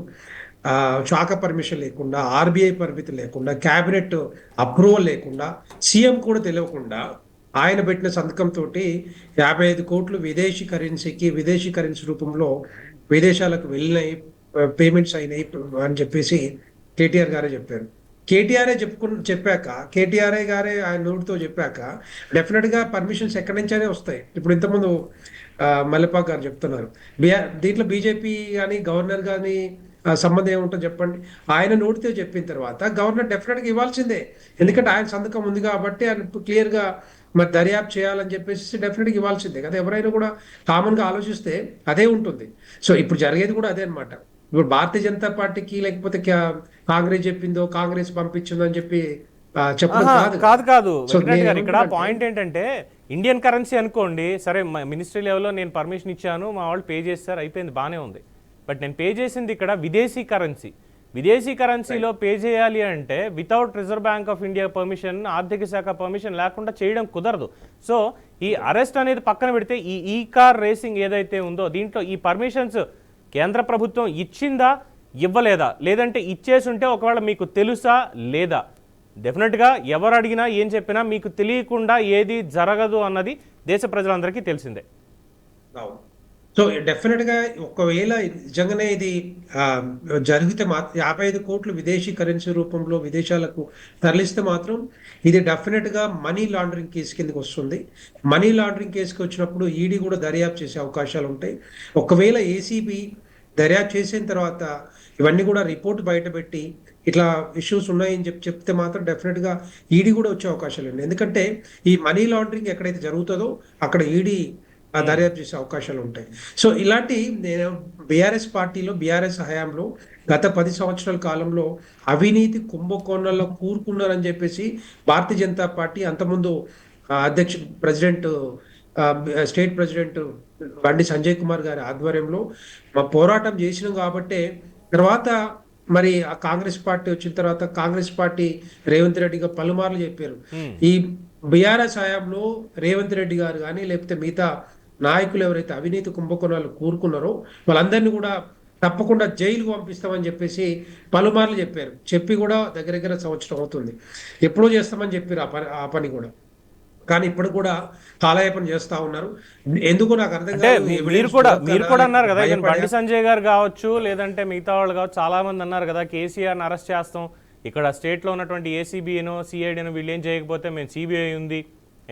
శాఖ పర్మిషన్ లేకుండా, ఆర్బీఐ పరిమితి లేకుండా, క్యాబినెట్ అప్రూవల్ లేకుండా, సీఎం కూడా తెలియకుండా ఆయన పెట్టిన సంతకంతో 55 కోట్లు విదేశీ కరెన్సీ రూపంలో విదేశాలకు వెళ్ళినాయి, పేమెంట్స్ అయినాయి అని చెప్పేసి కేటీఆర్ గారే చెప్పారు. కేటీఆర్ గారే ఆయన నోటితో చెప్పాక డెఫినెట్ గా పర్మిషన్స్ ఎక్కడి నుంచైనా వస్తాయి. ఇప్పుడు ఇంతకుముందు మల్లెపాక్ గారు చెప్తున్నారు, దీంట్లో బీజేపీ కానీ గవర్నర్ కానీ సంబంధం ఏముంటుందో చెప్పండి. ఆయన నోటితో చెప్పిన తర్వాత గవర్నర్ డెఫినెట్ గా ఇవ్వాల్సిందే, ఎందుకంటే ఆయన సంతకం ఉంది కాబట్టి ఆయన క్లియర్ గా మరి దర్యాప్తు చేయాలని చెప్పేసి డెఫినెట్గా ఇవ్వాల్సిందే కదా. ఎవరైనా కూడా కామన్ గా ఆలోచిస్తే అదే ఉంటుంది. సో ఇప్పుడు జరిగేది కూడా అదే అనమాట. ఇప్పుడు భారతీయ జనతా పార్టీకి లేకపోతే కాంగ్రెస్ చెప్పిందో, కాంగ్రెస్ పంపించిందో అని చెప్పి చెప్పడం కాదు. ఇక్కడ పాయింట్ ఏంటంటే, ఇండియన్ కరెన్సీ అనుకోండి, సరే మినిస్ట్రీ లెవెల్లో నేను పర్మిషన్ ఇచ్చాను, మా వాళ్ళు పే చేస్తారు, అయిపోయింది, బాగానే ఉంది. బట్ నేను పే చేసింది ఇక్కడ విదేశీ కరెన్సీలో పే చేయాలి అంటే without reserve bank of India permission, ఆర్థిక శాఖ పర్మిషన్ లేకుండా చేయడం కుదరదు. సో ఈ అరెస్ట్ అనేది పక్కన పెడితే ఈ కార్ రేసింగ్ ఏదైతే ఉందో దీంట్లో ఈ పర్మిషన్స్ కేంద్ర ప్రభుత్వం ఇచ్చిందా, ఇవ్వలేదా, లేదంటే ఇచ్చేసి ఉంటే ఒకవేళ మీకు తెలుసా లేదా? డెఫినెట్గా ఎవరు అడిగినా ఏం చెప్పినా మీకు తెలియకుండా ఏది జరగదు అన్నది దేశ ప్రజలందరికీ తెలిసిందే. సో డెఫినెట్ గా ఒకవేళ నిజంగానే ఇది జరిగితే 55 కోట్లు విదేశీ కరెన్సీ రూపంలో విదేశాలకు తరలిస్తే మాత్రం ఇది డెఫినెట్ గా మనీ లాండరింగ్ కేసు కిందకి వస్తుంది. మనీ లాండరింగ్ కేసుకి వచ్చినప్పుడు ఈడీ కూడా దర్యాప్తు చేసే అవకాశాలు ఉంటాయి. ఒకవేళ ఏసీబీ దర్యాప్తు చేసిన తర్వాత ఇవన్నీ కూడా రిపోర్ట్ బయటపెట్టి ఇట్లా ఇష్యూస్ ఉన్నాయని చెప్తే మాత్రం డెఫినెట్ గా ఈడీ కూడా వచ్చే అవకాశాలు ఉన్నాయి. ఎందుకంటే ఈ మనీ లాండరింగ్ ఎక్కడైతే జరుగుతుందో అక్కడ ఈడీ దర్యాప్తు చేసే అవకాశాలు ఉంటాయి. సో ఇలాంటి నేను బీఆర్ఎస్ హయాంలో గత 10 సంవత్సరాల కాలంలో అవినీతి కుంభకోణాల్లో కూరుకున్నారని చెప్పేసి భారతీయ జనతా పార్టీ అంతకుముందు president state president Bandi Sanjay Kumar గారి ఆధ్వర్యంలో మా పోరాటం చేసినాం కాబట్టే తర్వాత మరి ఆ కాంగ్రెస్ పార్టీ వచ్చిన తర్వాత కాంగ్రెస్ పార్టీ రేవంత్ రెడ్డిగా పలుమార్లు చెప్పారు ఈ బీఆర్ఎస్ హయాంలో రేవంత్ రెడ్డి గారు కానీ లేకపోతే మిగతా నాయకులు ఎవరైతే అవినీతి కుంభకోణాలు కూరుకున్నారో వాళ్ళందరినీ కూడా తప్పకుండా జైలుకు పంపిస్తామని చెప్పేసి పలుమార్లు చెప్పారు. చెప్పి కూడా దగ్గర దగ్గర సంవత్సరం అవుతుంది. ఎప్పుడో చేస్తామని చెప్పారు ఆ పని కూడా. కానీ ఇప్పుడు కూడా కాలయాపన చేస్తా ఉన్నారు. ఎందుకు నాకు అర్థం అంటే కాదు. మీరు కూడా అన్నారు కదా, ఈవెన్ బండి సంజయ్ గారు కావచ్చు, లేదంటే మిగతా వాళ్ళు కావచ్చు, చాలా మంది అన్నారు కదా కేసీఆర్ని అరెస్ట్ చేస్తాం, ఇక్కడ స్టేట్లో ఉన్నటువంటి ఏసీబీనో సిఐడినో వీళ్ళు ఏం చేయకపోతే మేము సిబిఐ ఉంది,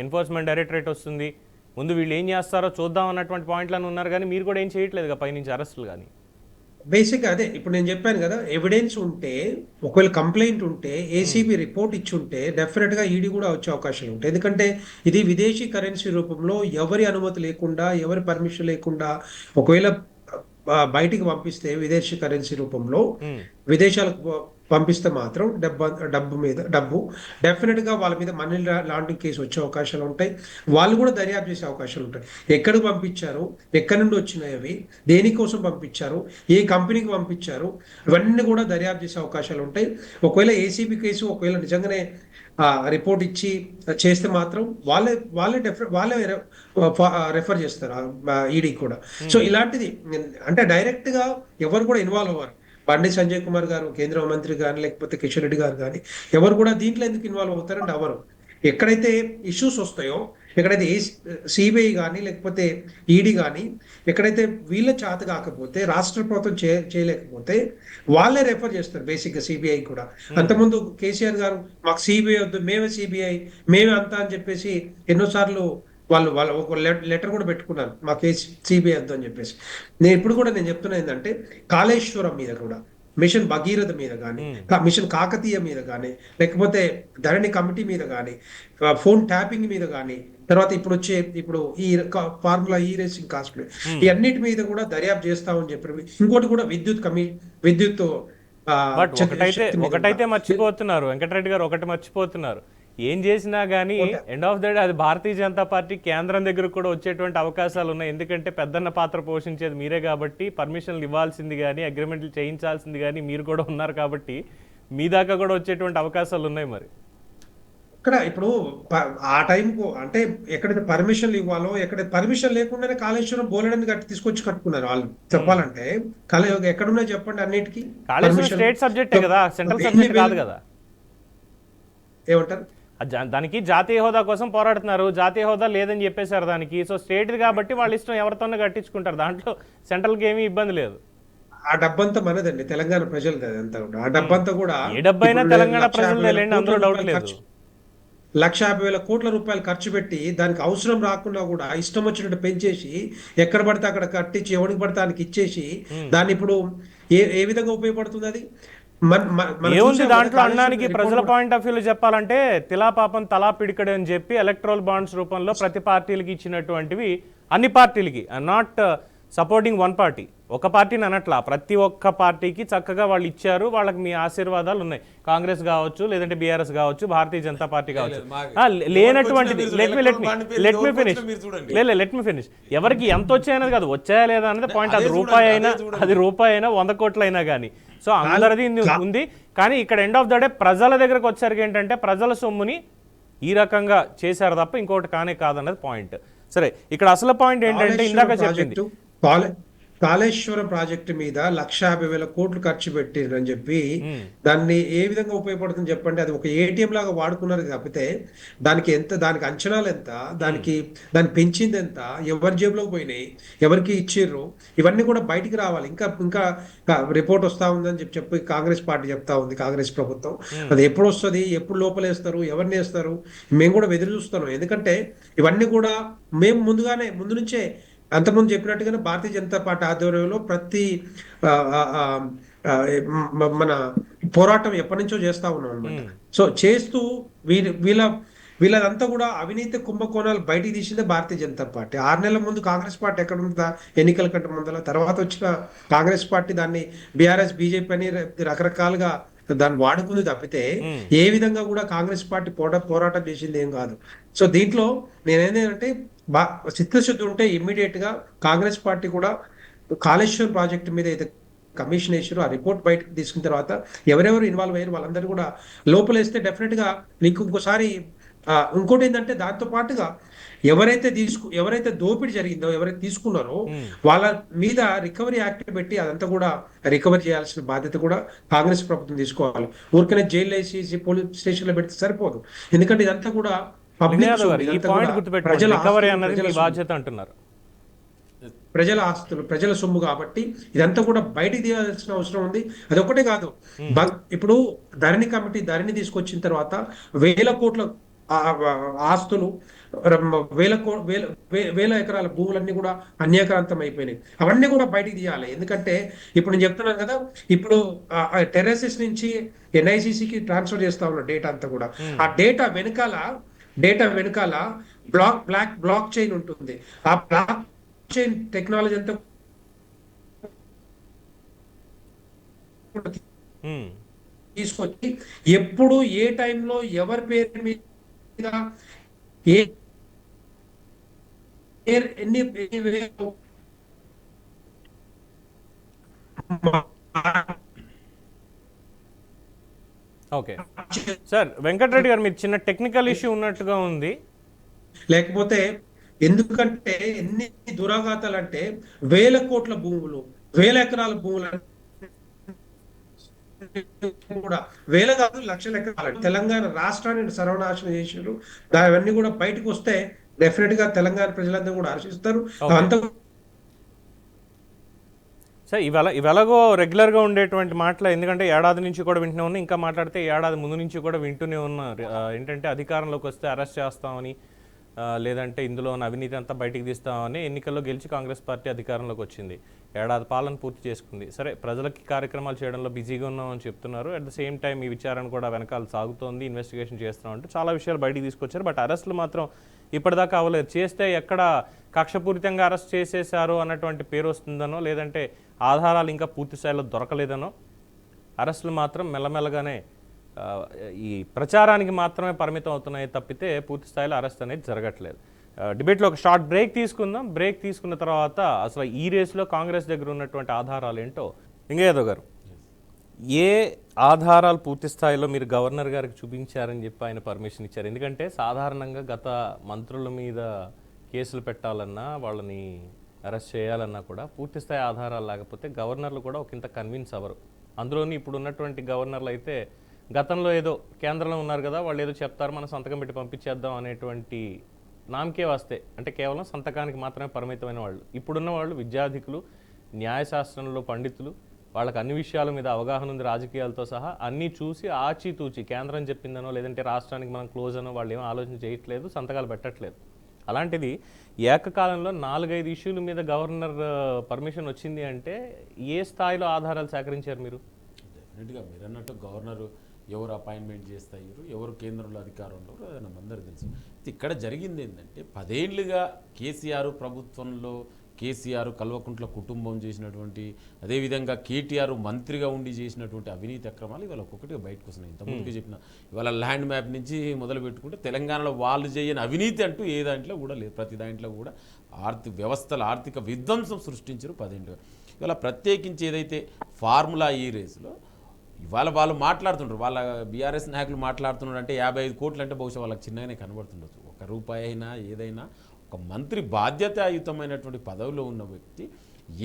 ఎన్ఫోర్స్మెంట్ డైరెక్టరేట్ వస్తుంది, ముందు వీళ్ళు ఏం చేస్తారో చూద్దాం అన్నటువంటి పాయింట్లను ఉన్నారు. కానీ మీరు కూడా ఏం చేయట్లేదు పైనుంచి అరెస్టులు కానీ. బేసిక్ అదే ఇప్పుడు నేను చెప్పాను కదా, ఎవిడెన్స్ ఉంటే ఒకవేళ కంప్లైంట్ ఉంటే ఏసీబీ రిపోర్ట్ ఇచ్చుంటే డెఫినెట్ గా ఈడీ కూడా వచ్చే అవకాశాలు ఉంటాయి. ఎందుకంటే ఇది విదేశీ కరెన్సీ రూపంలో ఎవరి అనుమతి లేకుండా ఎవరి పర్మిషన్ లేకుండా ఒకవేళ బయటికి పంపిస్తే విదేశీ కరెన్సీ రూపంలో విదేశాలకు పంపిస్తే మాత్రం డబ్బు డెఫినెట్ గా వాళ్ళ మీద మనీ లాండరింగ్ కేసు వచ్చే అవకాశాలు ఉంటాయి. వాళ్ళు కూడా దర్యాప్తు చేసే అవకాశాలు ఉంటాయి. ఎక్కడికి పంపించారు, ఎక్కడి నుండి వచ్చినాయి, అవి దేనికోసం పంపించారు, ఏ కంపెనీకి పంపించారు, ఇవన్నీ కూడా దర్యాప్తు చేసే అవకాశాలు ఉంటాయి. ఒకవేళ ఏసీబీ కేసు ఒకవేళ నిజంగానే రిపోర్ట్ ఇచ్చి చేస్తే మాత్రం వాళ్ళే రెఫర్ చేస్తారు ఈడీ కూడా. సో ఇలాంటిది అంటే డైరెక్ట్ గా ఎవరు కూడా ఇన్వాల్వ్ అవ్వరు. బండి సంజయ్ కుమార్ గారు కేంద్ర మంత్రి కానీ లేకపోతే కిషన్ రెడ్డి గారు కానీ ఎవరు కూడా దీంట్లో ఎందుకు ఇన్వాల్వ్ అవుతారంటే ఎవరు ఎక్కడైతే ఇష్యూస్ వస్తాయో, ఎక్కడైతే సిబిఐ కానీ లేకపోతే ఈడీ కానీ ఎక్కడైతే వీళ్ళ చేత కాకపోతే రాష్ట్ర ప్రభుత్వం చేయలేకపోతే వాళ్ళే రెఫర్ చేస్తారు బేసిక్గా సిబిఐ కూడా. అంతకుముందు కేసీఆర్ గారు మాకు సిబిఐ వద్దు, మేమే సిబిఐ, మేమే అంతా అని చెప్పేసి ఎన్నోసార్లు వాళ్ళు ఒక లెటర్ కూడా పెట్టుకున్నారు మా కేసు సిబిఐ వద్దు అని చెప్పేసి. నేను ఇప్పుడు కూడా నేను చెప్తున్నా ఏంటంటే కాళేశ్వరం మీద కూడా, మిషన్ భగీరథ మీద కానీ, మిషన్ కాకతీయ మీద కానీ, లేకపోతే ధరణి కమిటీ మీద కానీ, ఫోన్ ట్యాపింగ్ మీద కానీ, తర్వాత ఇప్పుడు ఈ ఫార్ములా ఈ రేసింగ్ కాస్ట్ ఈ అన్నిటి మీద కూడా దర్యాప్తు చేస్తామని చెప్పారు. ఇంకోటి కూడా విద్యుత్ ఒకటైతే మర్చిపోతున్నారు వెంకటరెడ్డి గారు, ఒకటి మర్చిపోతున్నారు. ఏం చేసినా కానీ ఎండ్ ఆఫ్ ద డే అది భారతీయ జనతా పార్టీ కేంద్రం దగ్గర కూడా వచ్చేటువంటి అవకాశాలు ఉన్నాయి. ఎందుకంటే పెద్దన్న పాత్ర పోషించేది మీరే కాబట్టి పర్మిషన్లు ఇవ్వాల్సింది కానీ అగ్రిమెంట్లు చేయించాల్సింది కానీ మీరు కూడా ఉన్నారు కాబట్టి మీ దాకా కూడా వచ్చేటువంటి అవకాశాలు ఉన్నాయి. మరి ఇక్కడ ఇప్పుడు ఆ టైంకు అంటే ఎక్కడైతే పర్మిషన్లు ఇవ్వాలో, ఎక్కడ పర్మిషన్ లేకుండానే కాళేశ్వరం బోలెడని తీసుకొచ్చి కట్టుకున్నారు వాళ్ళు. చెప్పాలంటే ఎక్కడున్నా చెప్పండి అన్నిటికీ స్టేట్ సబ్జెక్టే కదా, సెంట్రల్ సబ్జెక్ట్ కాదు కదా. ఏమంటారు? దానికి జాతీయ హోదా కోసం పోరాడుతున్నారు, జాతీయ హోదా లేదని చెప్పేశారు దానికి. సో స్టేట్ది కాబట్టి వాళ్ళ ఇష్టం ఎవరితోనే కట్టించుకుంటారు, దాంట్లో సెంట్రల్కి ఏమీ ఇబ్బంది లేదు. ఆ డబ్బంతా మనదండి, తెలంగాణ ప్రజలది అదంతా కూడా. ఆ డబ్బంతా కూడా ఏ డబ్బైనా తెలంగాణ ప్రజలదే, అందులో డౌట్ లేదు. 1,50,000 కోట్ల రూపాయలు ఖర్చు పెట్టి దానికి అవసరం రాకుండా కూడా ఇష్టం వచ్చినట్టు పెంచేసి ఎక్కడ పడితే అక్కడ కట్టించి ఎవరికి పడితే దానికి ఇచ్చేసి దాన్ని ఇప్పుడు ఏ విధంగా ఉపయోగపడుతుంది అది? ఏముంది దాంట్లో అన్నానికి? ప్రజల పాయింట్ ఆఫ్ వ్యూలో చెప్పాలంటే తిలా పాపం తలా పిడికడే అని చెప్పి ఎలక్ట్రల్ బాండ్స్ రూపంలో ప్రతి పార్టీలకి ఇచ్చినటువంటివి, అన్ని పార్టీలకి, నాట్ సపోర్టింగ్ వన్ పార్టీ, ఒక పార్టీని అనట్లా, ప్రతి ఒక్క పార్టీకి చక్కగా వాళ్ళు ఇచ్చారు. వాళ్ళకి మీ ఆశీర్వాదాలు ఉన్నాయి. కాంగ్రెస్ కావచ్చు, లేదంటే బీఆర్ఎస్ కావచ్చు, భారతీయ జనతా పార్టీ కావచ్చు. లేనటువంటిది లెట్ మీ ఫినిష్ ఎవరికి ఎంత వచ్చాయనేది కాదు, వచ్చాయా లేదా అనేది పాయింట్. అది రూపాయి అయినా 100 కోట్లు అయినా కానీ. సో అందరిది ఉంది. కానీ ఇక్కడ ఎండ్ ఆఫ్ ద డే ప్రజల దగ్గరకు వచ్చేసరికి ఏంటంటే ప్రజల సొమ్ముని ఈ రకంగా చేశారు తప్ప ఇంకోటి కానే కాదన్నది పాయింట్. సరే, ఇక్కడ అసలు పాయింట్ ఏంటంటే ఇందాక చెప్పింది కాళేశ్వరం ప్రాజెక్టు మీద 1,50,000 కోట్లు ఖర్చు పెట్టిరని చెప్పి దాన్ని ఏ విధంగా ఉపయోగపడుతుంది చెప్పండి? అది ఒక ఏటీఎం లాగా వాడుకున్నారు తప్పితే దానికి అంచనాలు ఎంత, దాన్ని పెంచింది ఎంత, ఎవరి జేబులోకి పోయినాయి, ఎవరికి ఇచ్చిర్రు, ఇవన్నీ కూడా బయటికి రావాలి. ఇంకా రిపోర్ట్ వస్తా ఉందని చెప్పి కాంగ్రెస్ పార్టీ చెప్తా ఉంది, కాంగ్రెస్ ప్రభుత్వం. అది ఎప్పుడు వస్తుంది, ఎప్పుడు లోపలేస్తారు, ఎవరిని వేస్తారు, మేము కూడా ఎదురు చూస్తున్నాం. ఎందుకంటే ఇవన్నీ కూడా మేము ముందు నుంచే అంతకుముందు చెప్పినట్టుగానే భారతీయ జనతా పార్టీ ఆధ్వర్యంలో ప్రతి మన పోరాటం ఎప్పటి నుంచో చేస్తా ఉన్నాం అనమాట. సో చేస్తూ వీళ్ళదంతా కూడా అవినీతి కుంభకోణాలు బయటికి తీసిందే భారతీయ జనతా పార్టీ. 6 నెలల ముందు కాంగ్రెస్ పార్టీ ఎక్కడ ఉందా, ఎన్నికల కంటే ముందర. తర్వాత వచ్చిన కాంగ్రెస్ పార్టీ దాన్ని బీఆర్ఎస్ బీజేపీ అని రకరకాలుగా దాన్ని వాడుకుంది తప్పితే ఏ విధంగా కూడా కాంగ్రెస్ పార్టీ పోరాటం చేసింది ఏం కాదు. సో దీంట్లో నేనేంటంటే చిత్తశుద్ధి ఉంటే ఇమ్మీడియట్ గా కాంగ్రెస్ పార్టీ కూడా కాళేశ్వరం ప్రాజెక్టు మీద అయితే కమిషన్ వేసారు, ఆ రిపోర్ట్ బయటకు తీసుకున్న తర్వాత ఎవరెవరు ఇన్వాల్వ్ అయ్యారు వాళ్ళందరూ కూడా లోపలేస్తే డెఫినెట్ గా నీకు ఇంకోసారి ఇంకోటి ఏంటంటే దాంతో పాటుగా ఎవరైతే దోపిడీ జరిగిందో, ఎవరైతే తీసుకున్నారో వాళ్ళ మీద రికవరీ యాక్ట్ పెట్టి అదంతా కూడా రికవరీ చేయాల్సిన బాధ్యత కూడా కాంగ్రెస్ ప్రభుత్వం తీసుకోవాలి. ఊరికనే జైలు వేసి పోలీస్ స్టేషన్ లో పెడితే సరిపోదు. ఎందుకంటే ఇదంతా కూడా ఈ పాయింట్ గుర్తుపెట్టుకోండి, రికవరీ అన్నది మీ బాధ్యత అంటున్నారు. ప్రజల ఆస్తులు, ప్రజల సొమ్ము కాబట్టి ఇదంతా కూడా బయటికి తీయాల్సిన అవసరం ఉంది. అదొకటే కాదు, ఇప్పుడు ధరణి తీసుకొచ్చిన తర్వాత 1000 కోట్ల ఆస్తులు, వేల ఎకరాల భూములన్నీ కూడా అన్యాక్రాంతం అయిపోయినాయి. అవన్నీ కూడా బయటికి తీయాలి. ఎందుకంటే ఇప్పుడు నేను చెప్తున్నాను కదా, ఇప్పుడు టెర్రసిస్ నుంచి NICCకి ట్రాన్స్ఫర్ చేస్తా ఉన్న డేటా అంతా కూడా, ఆ డేటా వెనకాల బ్లాక్ చైన్ ఉంటుంది. ఆ బ్లాక్ చైన్ టెక్నాలజీ అంతా తీసుకొచ్చి ఎప్పుడు ఏ టైంలో ఎవరి పేరు మీద ఎన్ని ఓకే సార్, వెంకటరెడ్డి గారు మీరు చిన్న టెక్నికల్ ఇష్యూ ఉన్నట్టుగా ఉంది. లేకపోతే ఎందుకంటే ఎన్ని దురాఘాతాలు అంటే 1000 కోట్ల భూములు, 1000 ఎకరాల భూములు కూడా, వేల కాదు లక్షల ఎకరాలు తెలంగాణ రాష్ట్రాన్ని సర్వనాశనం చేశారు. అవన్నీ కూడా బయటకు వస్తే డెఫినెట్ గా తెలంగాణ ప్రజలందరూ కూడా హర్షిస్తారు. అంత సార్ ఇవాళగో రెగ్యులర్గా ఉండేటువంటి మాటలు, ఎందుకంటే ఏడాది నుంచి కూడా వింటూనే ఉన్నా, ఇంకా మాట్లాడితే ఏడాది ముందు నుంచి కూడా వింటూనే ఉన్నారు. ఏంటంటే అధికారంలోకి వస్తే అరెస్ట్ చేస్తామని, లేదంటే ఇందులో ఉన్న అవినీతి అంతా బయటికి తీస్తామని ఎన్నికల్లో గెలిచి కాంగ్రెస్ పార్టీ అధికారంలోకి వచ్చింది. ఏడాది పాలన పూర్తి చేసుకుంది. సరే, ప్రజలకి కార్యక్రమాలు చేయడంలో బిజీగా ఉన్నామని చెప్తున్నారు. అట్ ద సేమ్ టైం ఈ విచారణ కూడా వెనకాల సాగుతోంది, ఇన్వెస్టిగేషన్ చేస్తున్నాం అంటే చాలా విషయాలు బయటికి తీసుకొచ్చారు. బట్ అరెస్టులు మాత్రం ఇప్పటిదాకా అవ్వలేదు. చేస్తే ఎక్కడ కక్షపూరితంగా అరెస్ట్ చేసేశారు అన్నటువంటి పేరు వస్తుందనో, లేదంటే ఆధారాలు ఇంకా పూర్తి స్థాయిలో దొరకలేదనో, అరెస్టులు మాత్రం మెల్లమెల్లగానే ఈ ప్రచారానికి మాత్రమే పరిమితం అవుతున్నాయి తప్పితే పూర్తి స్థాయిలో అరెస్ట్ అనేది జరగట్లేదు. డిబేట్లో ఒక షార్ట్ బ్రేక్ తీసుకుందాం. బ్రేక్ తీసుకున్న తర్వాత అసలు ఈ రేసులో కాంగ్రెస్ దగ్గర ఉన్నటువంటి ఆధారాలు ఏంటో లింగయ్య గారు, ఏ ఆధారాలు పూర్తి స్థాయిలో మీరు గవర్నర్ గారికి చూపించారని చెప్పి ఆయన పర్మిషన్ ఇచ్చారు? ఎందుకంటే సాధారణంగా గత మంత్రుల మీద కేసులు పెట్టాలన్నా, వాళ్ళని అరెస్ట్ చేయాలన్నా కూడా పూర్తి స్థాయి ఆధారాలు లేకపోతే గవర్నర్లు కూడా ఒకంత కన్విన్స్ అవ్వరు. అందులోని ఇప్పుడు ఉన్నటువంటి గవర్నర్లు అయితే గతంలో ఏదో కేంద్రంలో ఉన్నారు కదా, వాళ్ళు ఏదో చెప్తారు, మనం సంతకం పెట్టి పంపించేద్దాం అనేటువంటి నామకే వస్తే, అంటే కేవలం సంతకానికి మాత్రమే పరిమితమైన వాళ్ళు. ఇప్పుడున్న వాళ్ళు విద్యాధికులు, న్యాయశాస్త్రంలో పండితులు, వాళ్ళకి అన్ని విషయాల మీద అవగాహన ఉంది, రాజకీయాలతో సహా అన్నీ చూసి ఆచితూచి కేంద్రం చెప్పిందనో లేదంటే రాష్ట్రానికి మనం క్లోజ్ అనో వాళ్ళు ఏమో ఆలోచన చేయట్లేదు, సంతకాలు పెట్టట్లేదు. అలాంటిది ఏకకాలంలో 4-5 ఇష్యూల మీద గవర్నర్ పర్మిషన్ వచ్చింది అంటే ఏ స్థాయిలో ఆధారాలు సేకరించారు మీరు? డెఫినెట్గా మీరు అన్నట్టు గవర్నరు ఎవరు అపాయింట్మెంట్ చేస్తారు, ఎవరు కేంద్రంలో అధికారంలో అందరూ తెలుసు. ఇక్కడ జరిగింది ఏంటంటే 10 ఏళ్లుగా కేసీఆర్ ప్రభుత్వంలో కేసీఆర్ కల్వకుంట్ల కుటుంబం చేసినటువంటి, అదేవిధంగా కేటీఆర్ మంత్రిగా ఉండి చేసినటువంటి అవినీతి అక్రమాలు ఇవాళ ఒక్కొక్కటిగా బయటకు వస్తున్నాయి. ఇంతకుముందుగా చెప్పిన ఇవాళ ల్యాండ్ మ్యాప్ నుంచి మొదలు పెట్టుకుంటే తెలంగాణలో వాళ్ళు చేయని అవినీతి అంటూ ఏ దాంట్లో కూడా లేదు. ప్రతి దాంట్లో కూడా ఆర్థిక విధ్వంసం సృష్టించారు 10 ఏళ్ళుగా. ఇవాళ ప్రత్యేకించి ఏదైతే ఫార్ములా ఈ రేసులో ఇవాళ వాళ్ళు మాట్లాడుతుంటారు, వాళ్ళ బీఆర్ఎస్ నాయకులు మాట్లాడుతున్నారు అంటే 55 కోట్లు అంటే బహుశా వాళ్ళకి చిన్నగానే కనబడుతుండొచ్చు. 1 రూపాయి అయినా ఏదైనా ఒక మంత్రి బాధ్యతాయుతమైనటువంటి పదవిలో ఉన్న వ్యక్తి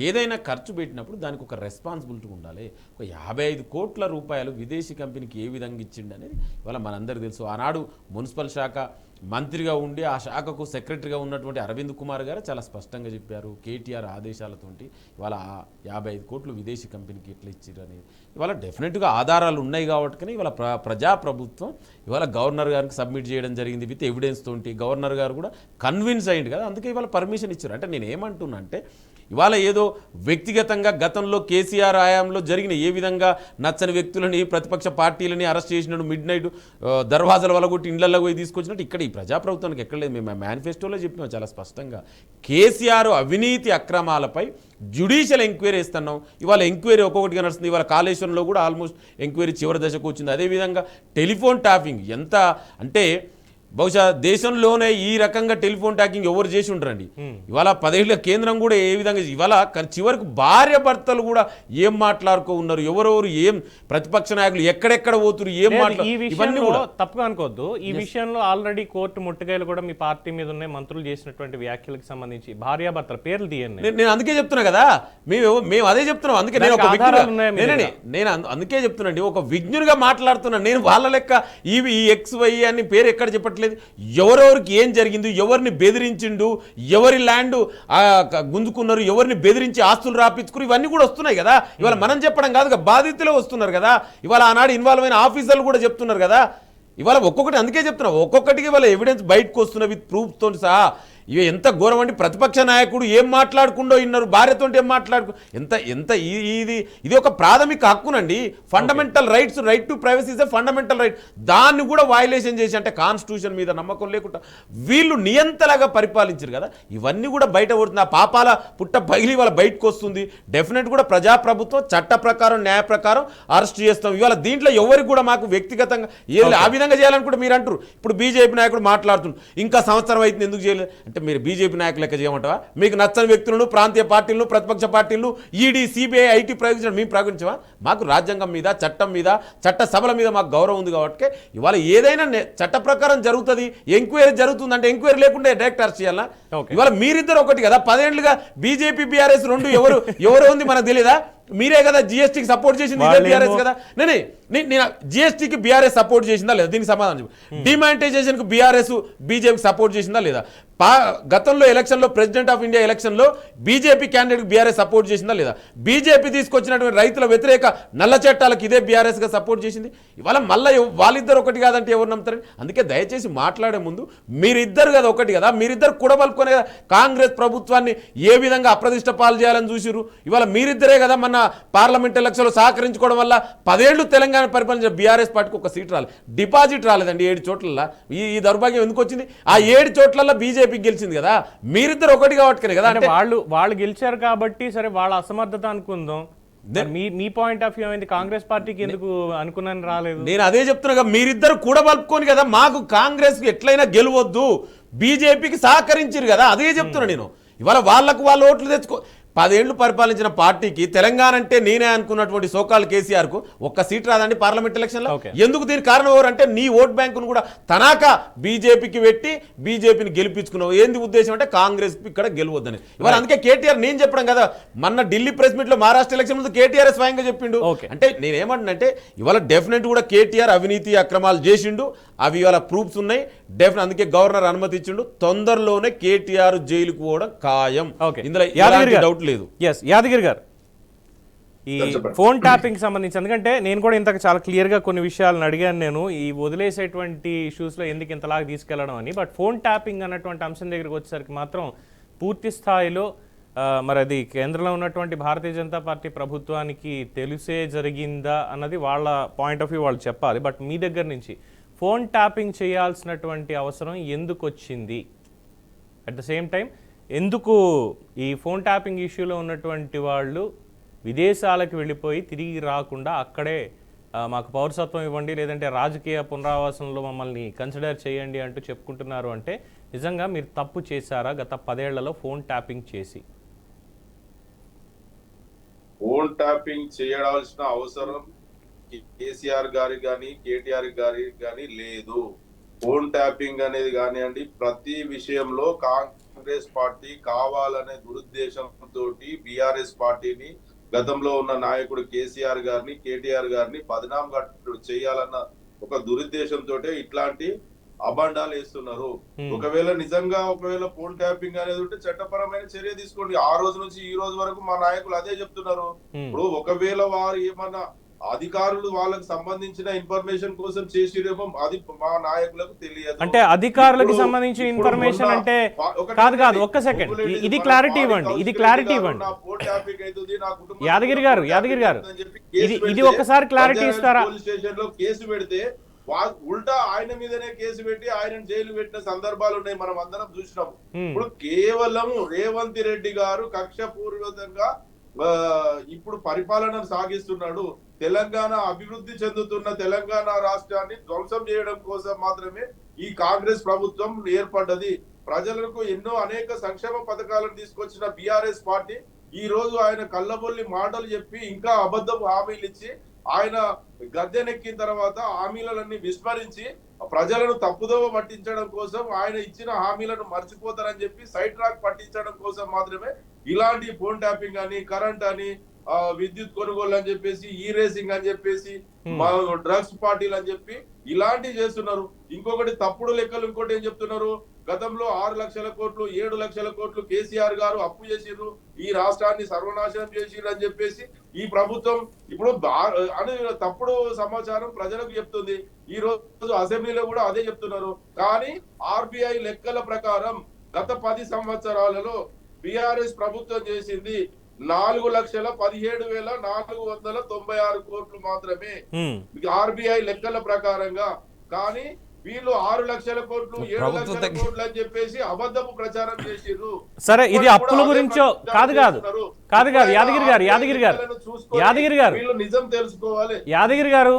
ఏదైనా ఖర్చు పెట్టినప్పుడు దానికి ఒక రెస్పాన్సిబిలిటీ ఉండాలి. ఒక 55 కోట్ల రూపాయలు విదేశీ కంపెనీకి ఏ విధంగా ఇచ్చిండు అనేది ఇవాళ మనందరికీ తెలుసు. ఆనాడు మున్సిపల్ శాఖ మంత్రిగా ఉండి ఆ శాఖకు సెక్రటరీగా ఉన్నటువంటి అరవింద్ కుమార్ గారు చాలా స్పష్టంగా చెప్పారు, కేటీఆర్ ఆదేశాలతోటి ఇవాళ 55 కోట్లు విదేశీ కంపెనీకి ఎట్లా ఇచ్చారు అనేది. ఇవాళ డెఫినెట్గా ఆధారాలు ఉన్నాయి కాబట్టి ఇవాళ ప్రజాప్రభుత్వం ఇవాళ గవర్నర్ గారికి సబ్మిట్ చేయడం జరిగింది విత్ ఎవిడెన్స్ తోటి. గవర్నర్ గారు కూడా కన్విన్స్ అయ్యింది కదా, అందుకే ఇవాళ పర్మిషన్ ఇచ్చారు. అంటే నేను ఏమంటున్నా అంటే ఇవాళ ఏదో వ్యక్తిగతంగా గతంలో కేసీఆర్ హయాంలో జరిగిన ఏ విధంగా నచ్చని వ్యక్తులని, ప్రతిపక్ష పార్టీలని అరెస్ట్ చేసినట్టు, మిడ్ నైట్ దర్వాజాల వల్ల కొట్టి ఇండ్లలో పోయి తీసుకొచ్చినట్టు ఇక్కడ ఈ ప్రజాప్రభుత్వానికి ఎక్కడ లేదు. మేము మేనిఫెస్టోలో చెప్పినాం చాలా స్పష్టంగా, కేసీఆర్ అవినీతి అక్రమాలపై జ్యుడిషియల్ ఎంక్వైరీ ఇస్తున్నాం. ఇవాళ ఎంక్వైరీ ఒక్కొక్కటిగా నడుస్తుంది. ఇవాళ కాళేశ్వరంలో కూడా ఆల్మోస్ట్ ఎంక్వైరీ చివరి దశకు వచ్చింది. అదేవిధంగా టెలిఫోన్ ట్యాపింగ్ ఎంత అంటే బహుశా దేశంలోనే ఈ రకంగా టెలిఫోన్ ట్యాకింగ్ ఎవరు చేసి ఉంటారండి. ఇవాళ 10 ఏళ్ల కేంద్రం కూడా ఏ విధంగా ఇవాళ చివరికి భార్య భర్తలు కూడా ఏం మాట్లాడుకో ఉన్నారు, ఎవరెవరు ఏం ప్రతిపక్ష నాయకులు ఎక్కడెక్కడ పోతున్నారు, ఏం ఈ విషయంలో తప్పుగా అనుకోవద్దు. ఈ విషయంలో ఆల్రెడీ కోర్టు ముట్టుకాయలు కూడా మీ పార్టీ మీద ఉన్నాయి. మంత్రులు చేసినటువంటి వ్యాఖ్యలకు సంబంధించి భార్యాభర్తల పేర్లు తీయండి. నేను అందుకే చెప్తున్నా కదా, మేము అదే చెప్తున్నాం. అందుకే నేను ఒక నేను అందుకే చెప్తున్నాండి, ఒక విజ్ఞునిగా మాట్లాడుతున్నా. నేను వాళ్ళ లెక్క ఈ XY అని పేరు ఎక్కడ చెప్పట్లేదు. ఎవరెవరికి ఏం జరిగింది, ఎవరిని బెదిరించిండు, ఎవరి ల్యాండ్ గుంజుకున్నారు, ఎవరిని బెదిరించి ఆస్తులు రాపించుకున్నారు, ఇవన్నీ కూడా వస్తున్నాయి కదా. ఇవాళ మనం చెప్పడం కాదు, బాధితులే వస్తున్నారు కదా. ఇవాళ ఆనాడు ఇన్వాల్వ్ అయిన ఆఫీసర్లు కూడా చెప్తున్నారు కదా. ఇవాళ ఒక్కొక్కటి అందుకే చెప్తున్నా, ఒక్కొక్కటికి వాళ్ళ ఎవిడెన్స్ బయటకు వస్తున్న విత్ ప్రూఫ్తో సహా. ఇవి ఎంత ఘోరం అండి. ప్రతిపక్ష నాయకుడు ఏం మాట్లాడుకుండో విన్నారు, భార్యతో ఏం మాట్లాడుకు ఎంత ఇది ఒక ప్రాథమిక హక్కునండి. Fundamental rights, right to privacy is a fundamental right. దాన్ని కూడా వయలేషన్ చేసి, అంటే కాన్స్టిట్యూషన్ మీద నమ్మకం లేకుండా వీళ్ళు నియంతలాగా పరిపాలించారు కదా. ఇవన్నీ కూడా బయట పడుతుంది. ఆ పాపాల పుట్ట పగిలి వాళ్ళ బయటకు వస్తుంది. డెఫినెట్ కూడా ప్రజాప్రభుత్వం చట్ట ప్రకారం న్యాయ ప్రకారం అరెస్ట్ చేస్తాం. ఇవాళ దీంట్లో ఎవరికి కూడా మాకు వ్యక్తిగతంగా ఏది ఆ విధంగా చేయాలనుకుంటే మీరు అంటారు. ఇప్పుడు బీజేపీ నాయకుడు మాట్లాడుతున్నారు, ఇంకా సంవత్సరం అయితే ఎందుకు చేయలేదు అంటే మీరు బీజేపీ నాయకులు లెక్క చేయమంటావా? మీకు నచ్చని వ్యక్తులను, ప్రాంతీయ పార్టీలను, ప్రతిపక్ష పార్టీలను, ఈడీ, సిబిఐ, ఐటీ ప్రయోగించడం మేము ప్రయోగించవా? మాకు రాజ్యాంగం మీద, చట్టం మీద, చట్ట సభల మీద మాకు గౌరవం ఉంది కాబట్టి ఇవాళ ఏదైనా చట్ట ప్రకారం జరుగుతుంది. ఎంక్వైరీ జరుగుతుంది అంటే ఎంక్వైరీ లేకుండా డైరెక్ట్ అరెస్ట్ చేయాలా? ఇవాళ మీరిద్దరు ఒకటి కదా. 10 ఏళ్లుగా బీజేపీ బీఆర్ఎస్ రెండు ఎవరు ఉంది మనకు తెలియదా? మీరే కదా జిఎస్టీకి సపోర్ట్ చేసింది, ఇదే బీఆర్ఎస్ కదా. నేను జిఎస్టీకి బీఆర్ఎస్ సపోర్ట్ చేసిందా లేదా? దీనికి సమాధానం చెప్పు. డిమానిటైజేషన్కు బీఆర్ఎస్ బీజేపీకి సపోర్ట్ చేసిందా లేదా? గతంలో ఎలక్షన్లో, ప్రెసిడెంట్ ఆఫ్ ఇండియా ఎలక్షన్లో బీజేపీ క్యాండిడేట్కి బీఆర్ఎస్ సపోర్ట్ చేసిందా లేదా? బీజేపీ తీసుకొచ్చినటువంటి రైతుల వ్యతిరేక నల్ల చట్టాలకు ఇదే బీఆర్ఎస్గా సపోర్ట్ చేసింది. ఇవాళ మళ్ళీ వాళ్ళిద్దరు ఒకటి కాదంటే ఎవరు నమ్ముతారని? అందుకే దయచేసి మాట్లాడే ముందు మీరిద్దరు కదా ఒకటి కదా, మీరిద్దరు కూడబలుపుకునే కదా కాంగ్రెస్ ప్రభుత్వాన్ని ఏ విధంగా అప్రదిష్ట పాలు చేయాలని చూసిరు. ఇవాళ మీరిద్దరే కదా మన పార్లమెంట్ ఎలక్షన్లో సహకరించుకోవడం వల్ల 10 ఏళ్లు తెలంగాణ పరిపాలించిన బీఆర్ఎస్ పార్టీకి ఒక సీట్ రాలేదు, డిపాజిట్ రాలేదండి 7 చోట్ల. ఈ దౌర్భాగ్యం ఎందుకు వచ్చింది? ఆ 7 చోట్ల బీజేపీ గెలిచింది కదా. మీరిద్దరు ఒకటి కాబట్టి కదా. అంటే వాళ్ళు గెలిచారు కాబట్టి సరే, వాళ్ళ అసమర్థత అనుకుందాం. మీ పాయింట్ ఆఫ్ వ్యూ అయింది, కాంగ్రెస్ పార్టీకి ఎందుకు అనుకున్నాను రాలేదు? నేను అదే చెప్తున్నా, మీరిద్దరు కూడబలుపుకొని కదా మాకు కాంగ్రెస్ ఎట్లయినా గెలవద్దు, బీజేపీకి సహకరించారు కదా. అదే చెప్తున్నా నేను. ఇవాళ వాళ్ళ ఓట్లు తెచ్చుకో. 10 ఏళ్లు పరిపాలించిన పార్టీకి తెలంగాణ అంటే నేనే అనుకున్నటువంటి సోకాల్ కేసీఆర్ కు ఒక్క సీట్ రాదండి పార్లమెంట్ ఎలక్షన్ లో. ఎందుకు? దీనికి కారణం ఎవరంటే నీ ఓట్ బ్యాంకును కూడా తనాక బీజేపీకి పెట్టి బీజేపీని గెలిపించుకున్నావు. ఏంది ఉద్దేశం అంటే కాంగ్రెస్ ఇక్కడ గెలవద్దని. ఇవాళ అందుకే కేటీఆర్ నేను చెప్పడం కదా, మొన్న ఢిల్లీ ప్రెస్ మీట్ లో మహారాష్ట్ర ఎలక్షన్ ముందు కేటీఆర్ స్వయంగా చెప్పిండు. అంటే నేనేమంటున్నంటే ఇవాళ డెఫినెట్ కూడా కేటీఆర్ అవినీతి అక్రమాలు చేసిండు, అవి ఇవాళ ప్రూఫ్స్ ఉన్నాయి. డెఫినెట్ అందుకే గవర్నర్ అనుమతి ఇచ్చిండు. తొందరలోనే కేటీఆర్ జైలుకు పోవడం ఖాయం. ఇందులో డౌట్ లేదు. యాదగిరి గారు, ఈ ఫోన్ ట్యాపింగ్ సంబంధించి, ఎందుకంటే నేను కూడా ఇంతకు చాలా క్లియర్గా కొన్ని విషయాలను అడిగాను నేను, ఈ వదిలేసేటువంటి ఇష్యూస్లో ఎందుకు ఇంతలాగా తీసుకెళ్లడం అని. బట్ ఫోన్ ట్యాపింగ్ అన్నటువంటి అంశం దగ్గరికి వచ్చేసరికి మాత్రం పూర్తి స్థాయిలో మరి అది కేంద్రంలో ఉన్నటువంటి భారతీయ జనతా పార్టీ ప్రభుత్వానికి తెలిసే జరిగిందా అన్నది వాళ్ళ పాయింట్ ఆఫ్ వ్యూ వాళ్ళు చెప్పాలి. బట్ మీ దగ్గర నుంచి ఫోన్ ట్యాపింగ్ చేయాల్సినటువంటి అవసరం ఎందుకు వచ్చింది? అట్ ద సేమ్ టైం ఎందుకు ఈ ఫోన్ ట్యాపింగ్ ఇష్యూలో ఉన్నటువంటి వాళ్ళు విదేశాలకు వెళ్ళిపోయి తిరిగి రాకుండా అక్కడే మాకు పౌరసత్వం ఇవ్వండి, లేదంటే రాజకీయ పునరావాసంలో మమ్మల్ని కన్సిడర్ చేయండి అంటూ చెప్పుకుంటున్నారు? అంటే నిజంగా మీరు తప్పు చేశారా గత 10 ఏళ్లలో ఫోన్ ట్యాపింగ్ చేసి? ఫోన్ ట్యాపింగ్ చేయాల్సిన అవసరం కేసీఆర్ గారికి కానీ కేటీఆర్ గారికి కానీ లేదు. ఫోన్ ట్యాపింగ్ అనేది కానివ్వండి, ప్రతి విషయంలో కాంగ్రెస్ పార్టీ కావాలనే దురుద్దేశంతో బీఆర్ఎస్ పార్టీని, గతంలో ఉన్న నాయకుడు కేసీఆర్ గారిని, కేటీఆర్ గారిని బదనాం చేయాలన్న ఒక దురుద్దేశంతో ఇట్లాంటి అబాండాలు వేస్తున్నారు. ఒకవేళ నిజంగా ఫోన్ ట్యాపింగ్ అనేది ఉంటే చట్టపరమైన చర్య తీసుకోండి. ఆ రోజు నుంచి ఈ రోజు వరకు మా నాయకులు అదే చెప్తున్నారు. ఇప్పుడు ఒకవేళ వారు ఏమన్నా అధికారులు వాళ్ళకి సంబంధించిన ఇన్ఫర్మేషన్ కోసం చేసిరేమో, అది మా నాయకులకు తెలియదు. అంటే అధికారులకు సంబంధించిన ఇన్ఫర్మేషన్ అంటే కాదు. ఒక్క సెకండ్, ఇది క్లారిటీ ఇవ్వండి. యాదగిరి గారు ఇది ఒక్కసారి క్లారిటీ ఇస్తారా? పోలీస్ స్టేషన్ లో కేసు పెడితే ఉల్టా ఆయన మీదనే కేసు పెట్టి ఆయన జైలు పెట్టిన సందర్భాలు ఉన్నాయి, మనం అందరం చూసినాము. ఇప్పుడు కేవలం రేవంత్ రెడ్డి గారు కక్షపూర్వకంగా ఇప్పుడు పరిపాలన సాగిస్తున్నాడు. తెలంగాణ అభివృద్ధి చెందుతున్న తెలంగాణ రాష్ట్రాన్ని ధ్వంసం చేయడం కోసం మాత్రమే ఈ కాంగ్రెస్ ప్రభుత్వం ఏర్పడ్డది. ప్రజలకు ఎన్నో అనేక సంక్షేమ పథకాలను తీసుకొచ్చిన బీఆర్ఎస్ పార్టీ ఈ రోజు ఆయన కళ్ళబొల్లి మాటలు చెప్పి ఇంకా అబద్ధపు హామీలు ఇచ్చి ఆయన గద్దెనెక్కిన తర్వాత హామీలన్నీ విస్మరించి ప్రజలను తప్పుదోవ పట్టించడం కోసం ఆయన ఇచ్చిన హామీలను మర్చిపోతారని చెప్పి సైడ్ ట్రాక్ పట్టించడం కోసం మాత్రమే ఇలాంటి ఫోన్ ట్యాపింగ్ అని, కరెంట్ అని, విద్యుత్ కొనుగోలు అని చెప్పేసి, ఈ రేసింగ్ అని చెప్పేసి, డ్రగ్స్ పార్టీలు అని చెప్పి ఇలాంటివి చేస్తున్నారు. ఇంకొకటి తప్పుడు లెక్కలు ఇంకోటి ఏం చెప్తున్నారు, గతంలో 6 లక్షల కోట్లు 7 లక్షల కోట్లు కేసీఆర్ గారు అప్పు చేసిర్రు, ఈ రాష్ట్రాన్ని సర్వనాశనం చేసిర్రు అని చెప్పేసి ఈ ప్రభుత్వం ఇప్పుడు అని తప్పుడు సమాచారం ప్రజలకు చెప్తుంది. ఈ రోజు అసెంబ్లీలో కూడా అదే చెప్తున్నారు. కానీ ఆర్బీఐ లెక్కల ప్రకారం గత 10 సంవత్సరాలలో బీఆర్ఎస్ ప్రభుత్వం చేసింది 4,17,496 కోట్లు మాత్రమే ఆర్బీఐ లెక్కల ప్రకారంగా. కానీ వీళ్ళు 6 లక్షల కోట్లు 7 లక్షల కోట్లు అని చెప్పేసి అబద్ధపు ప్రచారం చేసిర్రు. సరే, ఇది అప్పుల గురించో కాదు యాదగిరి గారు వీళ్ళు నిజం తెలుసుకోవాలి. యాదగిరి గారు,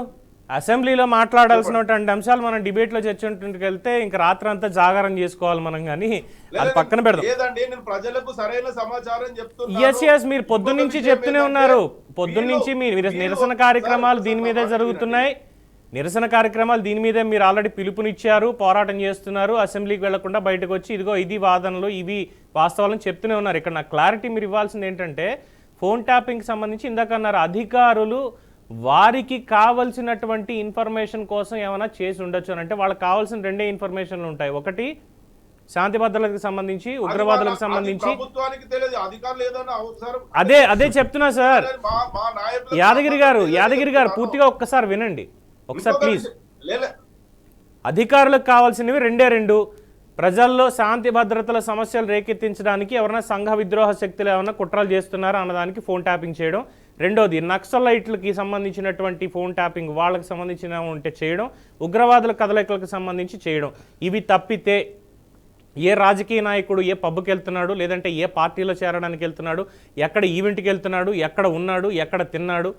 అసెంబ్లీలో మాట్లాడాల్సినటువంటి అంశాలు మనం డిబేట్ లో చర్చించుకుంటూ వెళ్తే ఇంకా రాత్రి అంతా జాగారం చేసుకోవాలి మనం, కానీ అది పక్కన పెడదాం. లేదండి, నేను ప్రజలకు సరైన సమాచారం చెప్తున్నా. ఎస్ మీరు పొద్దున్నుంచి చెప్తూనే ఉన్నారు. పొద్దున్నుంచి మీ నిరసన కార్యక్రమాలు దీని మీదే జరుగుతున్నాయి. నిరసన కార్యక్రమాలు దీని మీదే మీరు ఆల్రెడీ పిలుపునిచ్చారు, పోరాటం చేస్తున్నారు. అసెంబ్లీకి వెళ్లకుండా బయటకు వచ్చి ఇదిగో ఇది వాదనలు, ఇవి వాస్తవాలను చెప్తూనే ఉన్నారు. ఇక్కడ నాకు క్లారిటీ మీరు ఇవ్వాల్సింది ఏంటంటే, ఫోన్ ట్యాపింగ్ సంబంధించి ఇందాక అన్నారు అధికారులు వారికి కావలసినటువంటి ఇన్ఫర్మేషన్ కోసం ఏమైనా చేసి ఉండొచ్చు అని. అంటే వాళ్ళకి కావాల్సిన 2 ఇన్ఫర్మేషన్లు ఉంటాయి. ఒకటి శాంతి భద్రతలకు సంబంధించి, ఉగ్రవాదులకు సంబంధించి. అదే చెప్తున్నా సార్. యాదగిరి గారు పూర్తిగా ఒక్కసారి వినండి ఒకసారి ప్లీజ్. అధికారులకు కావాల్సినవి 2 ప్రజల్లో శాంతి భద్రతల సమస్యలు రేకెత్తించడానికి ఎవరైనా సంఘ విద్రోహ శక్తులు ఏమైనా కుట్రలు చేస్తున్నారా అన్నదానికి ఫోన్ ట్యాపింగ్ చేయడం. రెండోది నక్సలైట్లకి సంబంధించినటువంటి ఫోన్ ట్యాపింగ్ వాళ్ళకి సంబంధించిన ఉంటే చేయడం, ఉగ్రవాదుల కదలికలకు సంబంధించి చేయడం. ఇవి తప్పితే ఏ రాజకీయ నాయకుడు ఏ పబ్కి వెళ్తున్నాడు, లేదంటే ఏ పార్టీలో చేరడానికి వెళ్తున్నాడు, ఎక్కడ ఈవెంట్కి వెళ్తున్నాడు, ఎక్కడ ఉన్నాడు, ఎక్కడ తిన్నాడు,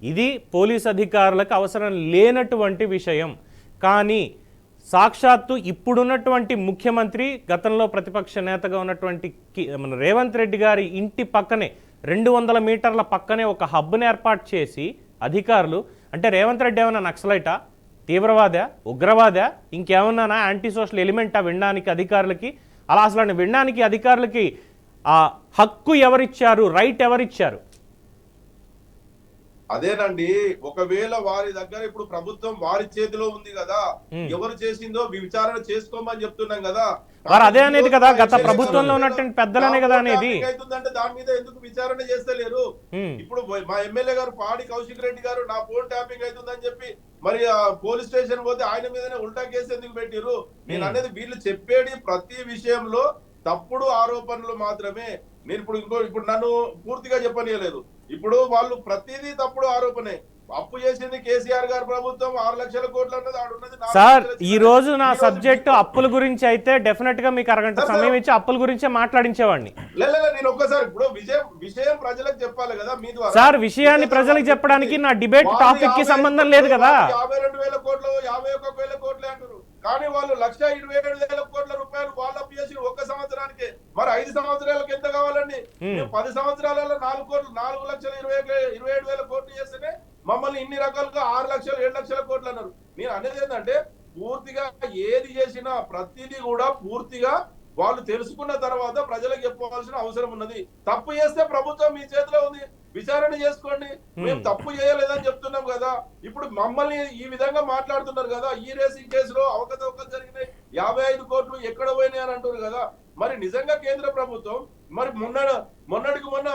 ఇది పోలీస్ అధికారులకు అవసరం లేనటువంటి విషయం. కానీ సాక్షాత్తు ఇప్పుడున్నటువంటి ముఖ్యమంత్రి, గతంలో ప్రతిపక్ష నేతగా ఉన్నటువంటి మన రేవంత్ రెడ్డి గారి ఇంటి పక్కనే 200 మీటర్ల పక్కనే ఒక హబ్ని ఏర్పాటు చేసి అధికారులు, అంటే రేవంత్ రెడ్డి ఏమైనా నక్సలైటా, తీవ్రవాద, ఉగ్రవాద, ఇంకేమన్నా యాంటీ సోషల్ ఎలిమెంటా వినడానికి అధికారులకి? అలా అసలు వినడానికి అధికారులకి ఆ హక్కు ఎవరిచ్చారు, రైట్ ఎవరిచ్చారు? అదేనండి, ఒకవేళ వారి దగ్గర ఇప్పుడు ప్రభుత్వం వారి చేతిలో ఉంది కదా, ఎవరు చేసిందో విచారణ చేసుకోమని చెప్తున్నాం కదా. వారు అదే అనేది కదా, గత ప్రభుత్వంలో ఉన్నటువంటి పెద్దలనే కదా అనేది. అవుతుందంటే దాని మీద ఎందుకు విచారణ చేస్తలేరు? ఇప్పుడు మా ఎమ్మెల్యే గారు పాడి కౌశిక్ రెడ్డి గారు నా ఫోన్ ట్యాపింగ్ అవుతుందని చెప్పి మరి పోలీస్ స్టేషన్ పోతే ఆయన మీదనే ఉల్టా కేసు ఎందుకు పెట్టిరు? నేను అనేది వీళ్ళు చెప్పేది ప్రతి విషయంలో తప్పుడు ఆరోపణలు మాత్రమే. నేను ఇప్పుడు నన్ను పూర్తిగా చెప్పనీయలేదు. ఇప్పుడు వాళ్ళు ప్రతిదీ తప్పుడు ఆరోపణే. అప్పు చేసింది కేసీఆర్ గారు ప్రభుత్వం, 6 లక్షల కోట్లు అన్నది ఆడున్నది. సార్, ఈ రోజు నా సబ్జెక్ట్ అప్పుల గురించి అయితే డెఫినెట్ గా మీకు అరగంట సమయం ఇచ్చి అప్పుల గురించే మాట్లాడించేవాడిని. నేను ఒక్కసారి ఇప్పుడు విషయం ప్రజలకు చెప్పాలి కదా మీ ద్వారా. సార్, విషయాన్ని ప్రజలకు చెప్పడానికి నా డిబేట్ టాపిక్ కి సంబంధం లేదు కదా. 52,000 కోట్లు 51,000 కోట్లు అంటారు, కానీ వాళ్ళు 1,27,000 కోట్ల రూపాయలు వాళ్ళు అప్పు చేసి 1 సంవత్సరానికి. మరి 5 సంవత్సరాలకు ఎంత కావాలండి? 10 సంవత్సరాలలో 4,27,000 కోట్లు చేస్తేనే మమ్మల్ని ఇన్ని రకాలుగా 6 లక్షలు 7 లక్షల కోట్లు అన్నారు. నేను అనేది ఏంటంటే, పూర్తిగా ఏది చేసినా ప్రతిదీ కూడా పూర్తిగా వాళ్ళు తెలుసుకున్న తర్వాత ప్రజలకు చెప్పవలసిన అవసరం ఉన్నది. తప్పు చేస్తే ప్రభుత్వం మీ చేతిలో ఉంది, విచారణ చేసుకోండి. మేము తప్పు చేయలేదని చెప్తున్నాం కదా. ఇప్పుడు మమ్మల్ని ఈ విధంగా మాట్లాడుతున్నారు కదా, ఈ రేసింగ్ కేసులో అవకతవకలు జరిగినాయి, 55 కోట్లు ఎక్కడ పోయినాయి అని అంటారు కదా. మరి నిజంగా కేంద్ర ప్రభుత్వం మరి మొన్నటికి మొన్న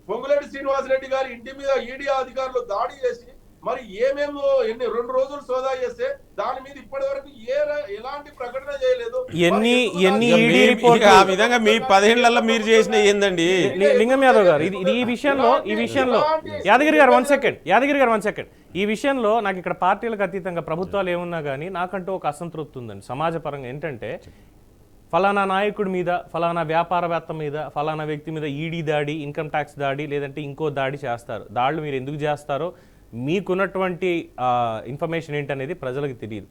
పొంగులేటి శ్రీనివాసరెడ్డి గారి ఇంటి మీద ఈడీ అధికారులు దాడి చేసి మరి ఏమేమో 2 రోజులు సోదా చేస్తే దాని మీద ఇప్పటి వరకు ఎలాంటి ప్రకటన చేయలేదు. ఆ విధంగా మీ 10 ఏళ్లలో మీరు చేసిన ఏందండి? లింగం యాదవ్ గారు, ఈ విషయంలో యాదగిరి గారు 1 సెకండ్, ఈ విషయంలో నాకు ఇక్కడ పార్టీలకు అతీతంగా ప్రభుత్వాలు ఏమున్నా కానీ నాకంటూ ఒక అసంతృప్తి ఉందండి సమాజపరంగా. ఏంటంటే, ఫలానా నాయకుడి మీద, ఫలానా వ్యాపారవేత్త మీద, ఫలానా వ్యక్తి మీద ఈడీ దాడి, ఇన్కమ్ ట్యాక్స్ దాడి, లేదంటే ఇంకో దాడి చేస్తారు. దాడులు మీరు ఎందుకు చేస్తారో, మీకున్నటువంటి ఇన్ఫర్మేషన్ ఏంటనేది ప్రజలకు తెలియదు.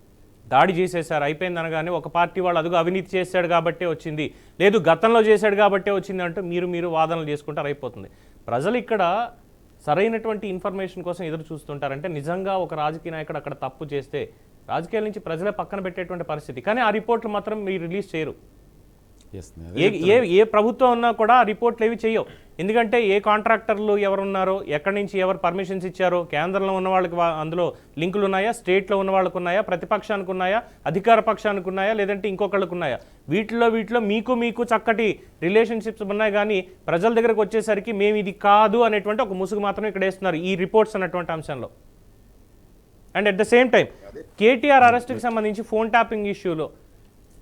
దాడి చేసేసారు అయిపోయింది అనగానే ఒక పార్టీ వాళ్ళు అదుగు అవినీతి చేశాడు కాబట్టే వచ్చింది, లేదు గతంలో చేశాడు కాబట్టే వచ్చింది అంటూ మీరు వాదనలు చేసుకుంటారు అయిపోతుంది. ప్రజలు ఇక్కడ సరైనటువంటి ఇన్ఫర్మేషన్ కోసం ఎదురు చూస్తుంటారంటే నిజంగా ఒక రాజకీయ నాయకుడు అక్కడ తప్పు చేస్తే రాజకీయాల నుంచి ప్రజలే పక్కన పెట్టేటువంటి పరిస్థితి. కానీ ఆ రిపోర్ట్లు మాత్రం మీరు రిలీజ్ చేయరు. ఏ ప్రభుత్వం ఉన్నా కూడా ఆ రిపోర్ట్లు ఏవి చేయవు. ఎందుకంటే ఏ కాంట్రాక్టర్లు ఎవరున్నారో, ఎక్కడి నుంచి ఎవరు పర్మిషన్స్ ఇచ్చారో, కేంద్రంలో ఉన్న వాళ్ళకి అందులో లింకులు ఉన్నాయా, స్టేట్లో ఉన్న వాళ్ళకు ఉన్నాయా, ప్రతిపక్షానికి ఉన్నాయా, అధికార పక్షానికి ఉన్నాయా, లేదంటే ఇంకొకళ్ళకు ఉన్నాయా, వీటిలో మీకు చక్కటి రిలేషన్షిప్స్ ఉన్నాయి. కానీ ప్రజల దగ్గరకు వచ్చేసరికి మేము ఇది కాదు అనేటువంటి ఒక ముసుగు మాత్రం ఇక్కడ వేస్తున్నారు ఈ రిపోర్ట్స్ అన్నటువంటి అంశంలో. And at the same time KTR అరెస్ట్కి సంబంధించి ఫోన్ ట్యాపింగ్ ఇష్యూలో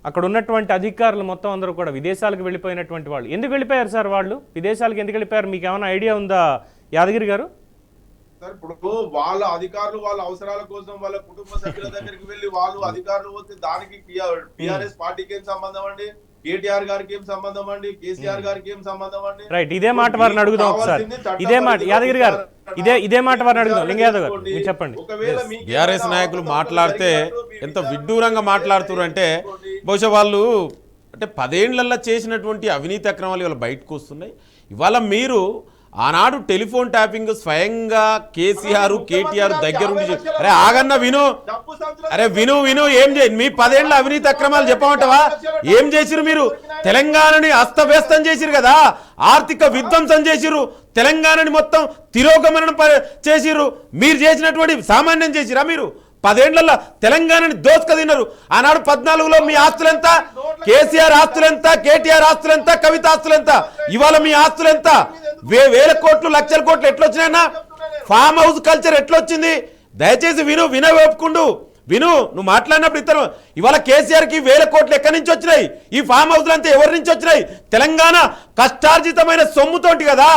అక్కడ ఉన్నటువంటి అధికారులు మొత్తం అందరూ కూడా విదేశాలకు వెళ్ళిపోయినటువంటి వాళ్ళు. ఎందుకు వెళ్ళిపోయారు సార్ వాళ్ళు? విదేశాలకు ఎందుకు వెళ్ళిపోయారు? మీకు ఏమైనా ఐడియా ఉందా యాదగిరి గారు? సార్ ఇప్పుడు వాళ్ళ అధికారులు వాళ్ళ అవసరాల కోసం వాళ్ళ కుటుంబ సభ్యుల దగ్గరికి వెళ్ళి వాళ్ళు అధికారులు వస్తే దానికి టిఆర్ఎస్ పార్టీకి ఏం సంబంధం అండి, కేటీఆర్ గారికి ఏం సంబంధం అండి, కేసీఆర్ గారికి ఏం సంబంధం అండి? రైట్, ఇదే మాట వారిని అడుగుదాం ఒకసారి. ఇదే మాట యాదగిరి గారు, ఇదే మాట వారిని అడుగుదాం. లింగ యాదవ్ గారు మీరు చెప్పండి. బీఆర్ఎస్ నాయకులు మాట్లాడితే ఎంత విడ్డూరంగా మాట్లాడుతున్నారు అంటే బహుశా వాళ్ళు అంటే 10 ఏళ్లలో చేసినటువంటి అవినీతి అక్రమాలు ఇవాళ బయటకు వస్తున్నాయి. ఇవాళ మీరు ఆనాడు టెలిఫోన్ ట్యాపింగ్ స్వయంగా కేసీఆర్ కేటీఆర్ దగ్గరుండి అరే ఆగన్న విను, అరే విను ఏం చేయండి మీ 10 ఏళ్ల అవినీతి అక్రమాలు చెప్పమంటావా? ఏం చేసిరు మీరు? తెలంగాణని అస్తవ్యస్తం చేసిరు కదా, ఆర్థిక విధ్వంసం చేసిరు, తెలంగాణని మొత్తం తిరోగమనం చేసిరు. మీరు చేసినటువంటి సామాన్యం చేసిరా? మీరు 10 ఏళ్లలో తెలంగాణని దోసుక తిన్నారు. ఆనాడు 14లో మీ ఆస్తులెంత? కేసీఆర్ ఆస్తులెంత? కేటీఆర్ ఆస్తులెంత? కవిత ఆస్తులెంత? ఇవాళ మీ ఆస్తులెంత? వేల కోట్లు లక్షల కోట్లు ఎట్లొచ్చినాయన్నా? ఫామ్ హౌస్ కల్చర్ ఎట్లొచ్చింది? దయచేసి వినవేపుకుండు విను. నువ్వు మాట్లాడినప్పుడు ఇతను ఇవాళ కేసీఆర్కి 1000 కోట్లు ఎక్కడి నుంచి వచ్చినాయి? ఈ ఫామ్ హౌస్లు అంతా ఎవరి నుంచి వచ్చినాయి? తెలంగాణ కష్టార్జితమైన సొమ్ముతోటి కదా,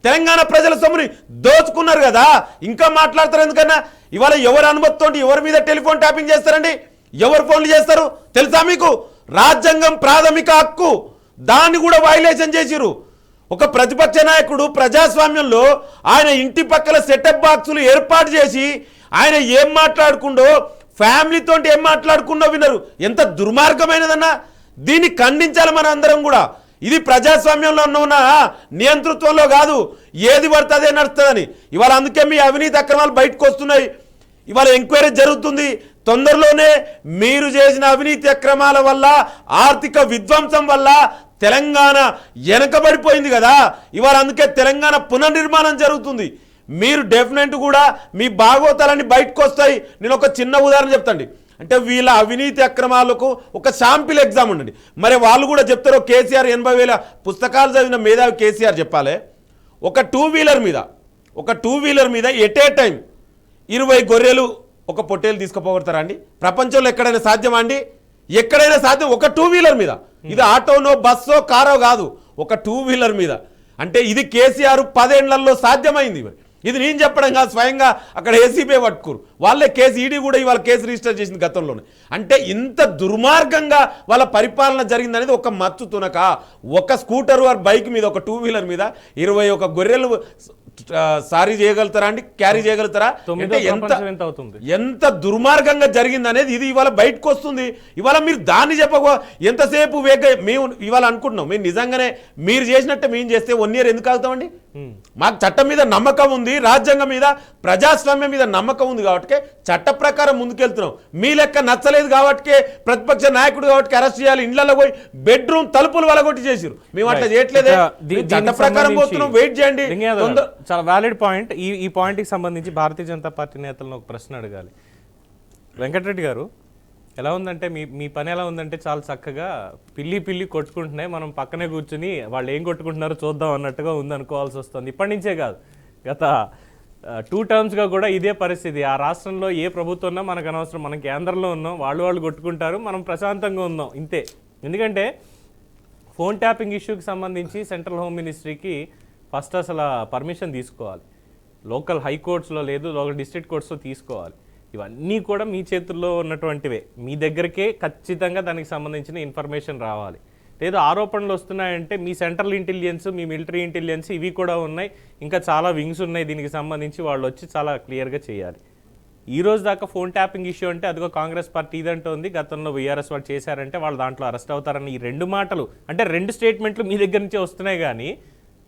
తెలంగాణ ప్రజల సొమ్ముని దోచుకున్నారు కదా. ఇంకా మాట్లాడతారు ఎందుకన్నా? ఇవాళ ఎవరి అనుమతితో ఎవరి మీద టెలిఫోన్ ట్యాపింగ్ చేస్తారండి? ఎవరు ఫోన్లు చేస్తారు తెలుసా మీకు? రాజ్యాంగం ప్రాథమిక హక్కు, దాన్ని కూడా వైలేషన్ చేసిరు. ఒక ప్రతిపక్ష నాయకుడు ప్రజాస్వామ్యంలో ఆయన ఇంటి పక్కల సెటప్ బాక్సులు ఏర్పాటు చేసి ఆయన ఏం మాట్లాడుకుండో, ఫ్యామిలీతో ఏం మాట్లాడుకుండో వినరు. ఎంత దుర్మార్గమైనదన్నా! దీన్ని ఖండించాలి మన అందరం కూడా. ఇది ప్రజాస్వామ్యంలో ఉన్న నియంతృత్వంలో కాదు, ఏది పడితే అదే నడుస్తుందని. ఇవాళ అందుకే మీ అవినీతి అక్రమాలు బయటకు వస్తున్నాయి. ఇవాళ ఎంక్వైరీ జరుగుతుంది. తొందరలోనే మీరు చేసిన అవినీతి అక్రమాల వల్ల, ఆర్థిక విధ్వంసం వల్ల తెలంగాణ వెనకబడిపోయింది కదా. ఇవాళ అందుకే తెలంగాణ పునర్నిర్మాణం జరుగుతుంది. మీరు డెఫినెట్ కూడా మీ భాగవతాలన్నీ బయటకు వస్తాయి. నేను ఒక చిన్న ఉదాహరణ చెప్తాండి. అంటే వీళ్ళ అవినీతి అక్రమాలకు ఒక శాంపిల్ ఎగ్జామ్ ఉండండి. మరి వాళ్ళు కూడా చెప్తారు. కేసీఆర్ 80,000 పుస్తకాలు చదివిన మేధావి కేసీఆర్ చెప్పాలి. ఒక టూ వీలర్ మీద ఎట్ ఏ టైం 20 గొర్రెలు ఒక పొట్టేలు తీసుకుపోగొడతారా అండి? ప్రపంచంలో ఎక్కడైనా సాధ్యమా అండి? ఎక్కడైనా సాధ్యం. ఒక టూ వీలర్ మీద, ఇది ఆటోనో బస్సో కారో కాదు, ఒక టూ వీలర్ మీద. అంటే ఇది కేసీఆర్ 10 ఏళ్లలో సాధ్యమైంది. ఇది నేను చెప్పడం కాదు, స్వయంగా అక్కడ ఏసీబీ పట్టుకోరు వాళ్ళే. కేసు ఈడీ కూడా ఇవాళ కేసు రిజిస్టర్ చేసింది గతంలోనే. అంటే ఇంత దుర్మార్గంగా వాళ్ళ పరిపాలన జరిగిందనేది ఒక మత్తు తునక. ఒక స్కూటర్ ఆర్ బైక్ మీద, ఒక టూ వీలర్ మీద 21 గొర్రెలు సారీ చేయగలుగుతారా అండి? క్యారీ చేయగలుగుతారా? అంటే ఎంత దుర్మార్గంగా జరిగింది అనేది ఇది ఇవాళ బయటకు వస్తుంది. ఇవాళ మీరు దాన్ని చెప్పక ఎంతసేపు మేము ఇవాళ అనుకుంటున్నాం మేము నిజంగానే మీరు చేసినట్టే మేము చేస్తే 1 year ఎందుకు ఆగుతామండి? మాకు చట్టం మీద నమ్మకం ఉంది, రాజ్యాంగం మీద, ప్రజాస్వామ్యం మీద నమ్మకం ఉంది కాబట్టి చట్ట ప్రకారం ముందుకెళ్తున్నాం. మీ లెక్క నచ్చలేదు కాబట్టి ప్రతిపక్ష నాయకుడు కాబట్టి అరెస్ట్ చేయాలి, ఇళ్లలో పోయి బెడ్రూమ్ తలుపులు వలగొట్టి చేసిరు. మేము అట్లా చేయట్లేదే, చట్ట ప్రకారం పోతున్నాం. వెయిట్ చేయండి. చాలా వ్యాలిడ్ పాయింట్. ఈ పాయింట్కి సంబంధించి భారతీయ జనతా పార్టీ నేతలను ఒక ప్రశ్న అడగాలి. వెంకటరెడ్డి గారు, ఎలా ఉందంటే మీ పని ఎలా ఉందంటే చాలా చక్కగా పిల్లి కొట్టుకుంటున్నాయి, మనం పక్కనే కూర్చుని వాళ్ళు ఏం కొట్టుకుంటున్నారో చూద్దాం అన్నట్టుగా ఉందనుకోవాల్సి వస్తుంది. ఇప్పటి నుంచే కాదు, గత 2 termsగా కూడా ఇదే పరిస్థితి. ఆ రాష్ట్రంలో ఏ ప్రభుత్వం ఉన్నా మనకు అనవసరం, మనం కేంద్రంలో ఉన్నాం, వాళ్ళు కొట్టుకుంటారు, మనం ప్రశాంతంగా ఉందాం ఇంతే. ఎందుకంటే ఫోన్ ట్యాపింగ్ ఇష్యూకి సంబంధించి సెంట్రల్ హోమ్ మినిస్ట్రీకి ఫస్ట్ అసలు పర్మిషన్ తీసుకోవాలి. లోకల్ హైకోర్ట్స్లో లేదు, లోకల్ డిస్ట్రిక్ట్ కోర్ట్స్లో తీసుకోవాలి. ఇవన్నీ కూడా మీ చేతుల్లో ఉన్నటువంటివే. మీ దగ్గరకే ఖచ్చితంగా దానికి సంబంధించిన ఇన్ఫర్మేషన్ రావాలి. లేదు ఆరోపణలు వస్తున్నాయంటే మీ సెంట్రల్ ఇంటెలిజెన్స్, మీ మిలిటరీ ఇంటెలిజెన్స్ ఇవి కూడా ఉన్నాయి, ఇంకా చాలా వింగ్స్ ఉన్నాయి దీనికి సంబంధించి, వాళ్ళు వచ్చి చాలా క్లియర్గా చేయాలి. ఈ రోజు దాకా ఫోన్ ట్యాపింగ్ ఇష్యూ అంటే అదిగో కాంగ్రెస్ పార్టీ ఇదంటోంది, గతంలో వీఆర్ఎస్ వాళ్ళు చేశారంటే వాళ్ళు దాంట్లో అరెస్ట్ అవుతారని ఈ రెండు మాటలు అంటే రెండు స్టేట్మెంట్లు మీ దగ్గర నుంచే వస్తున్నాయి, కానీ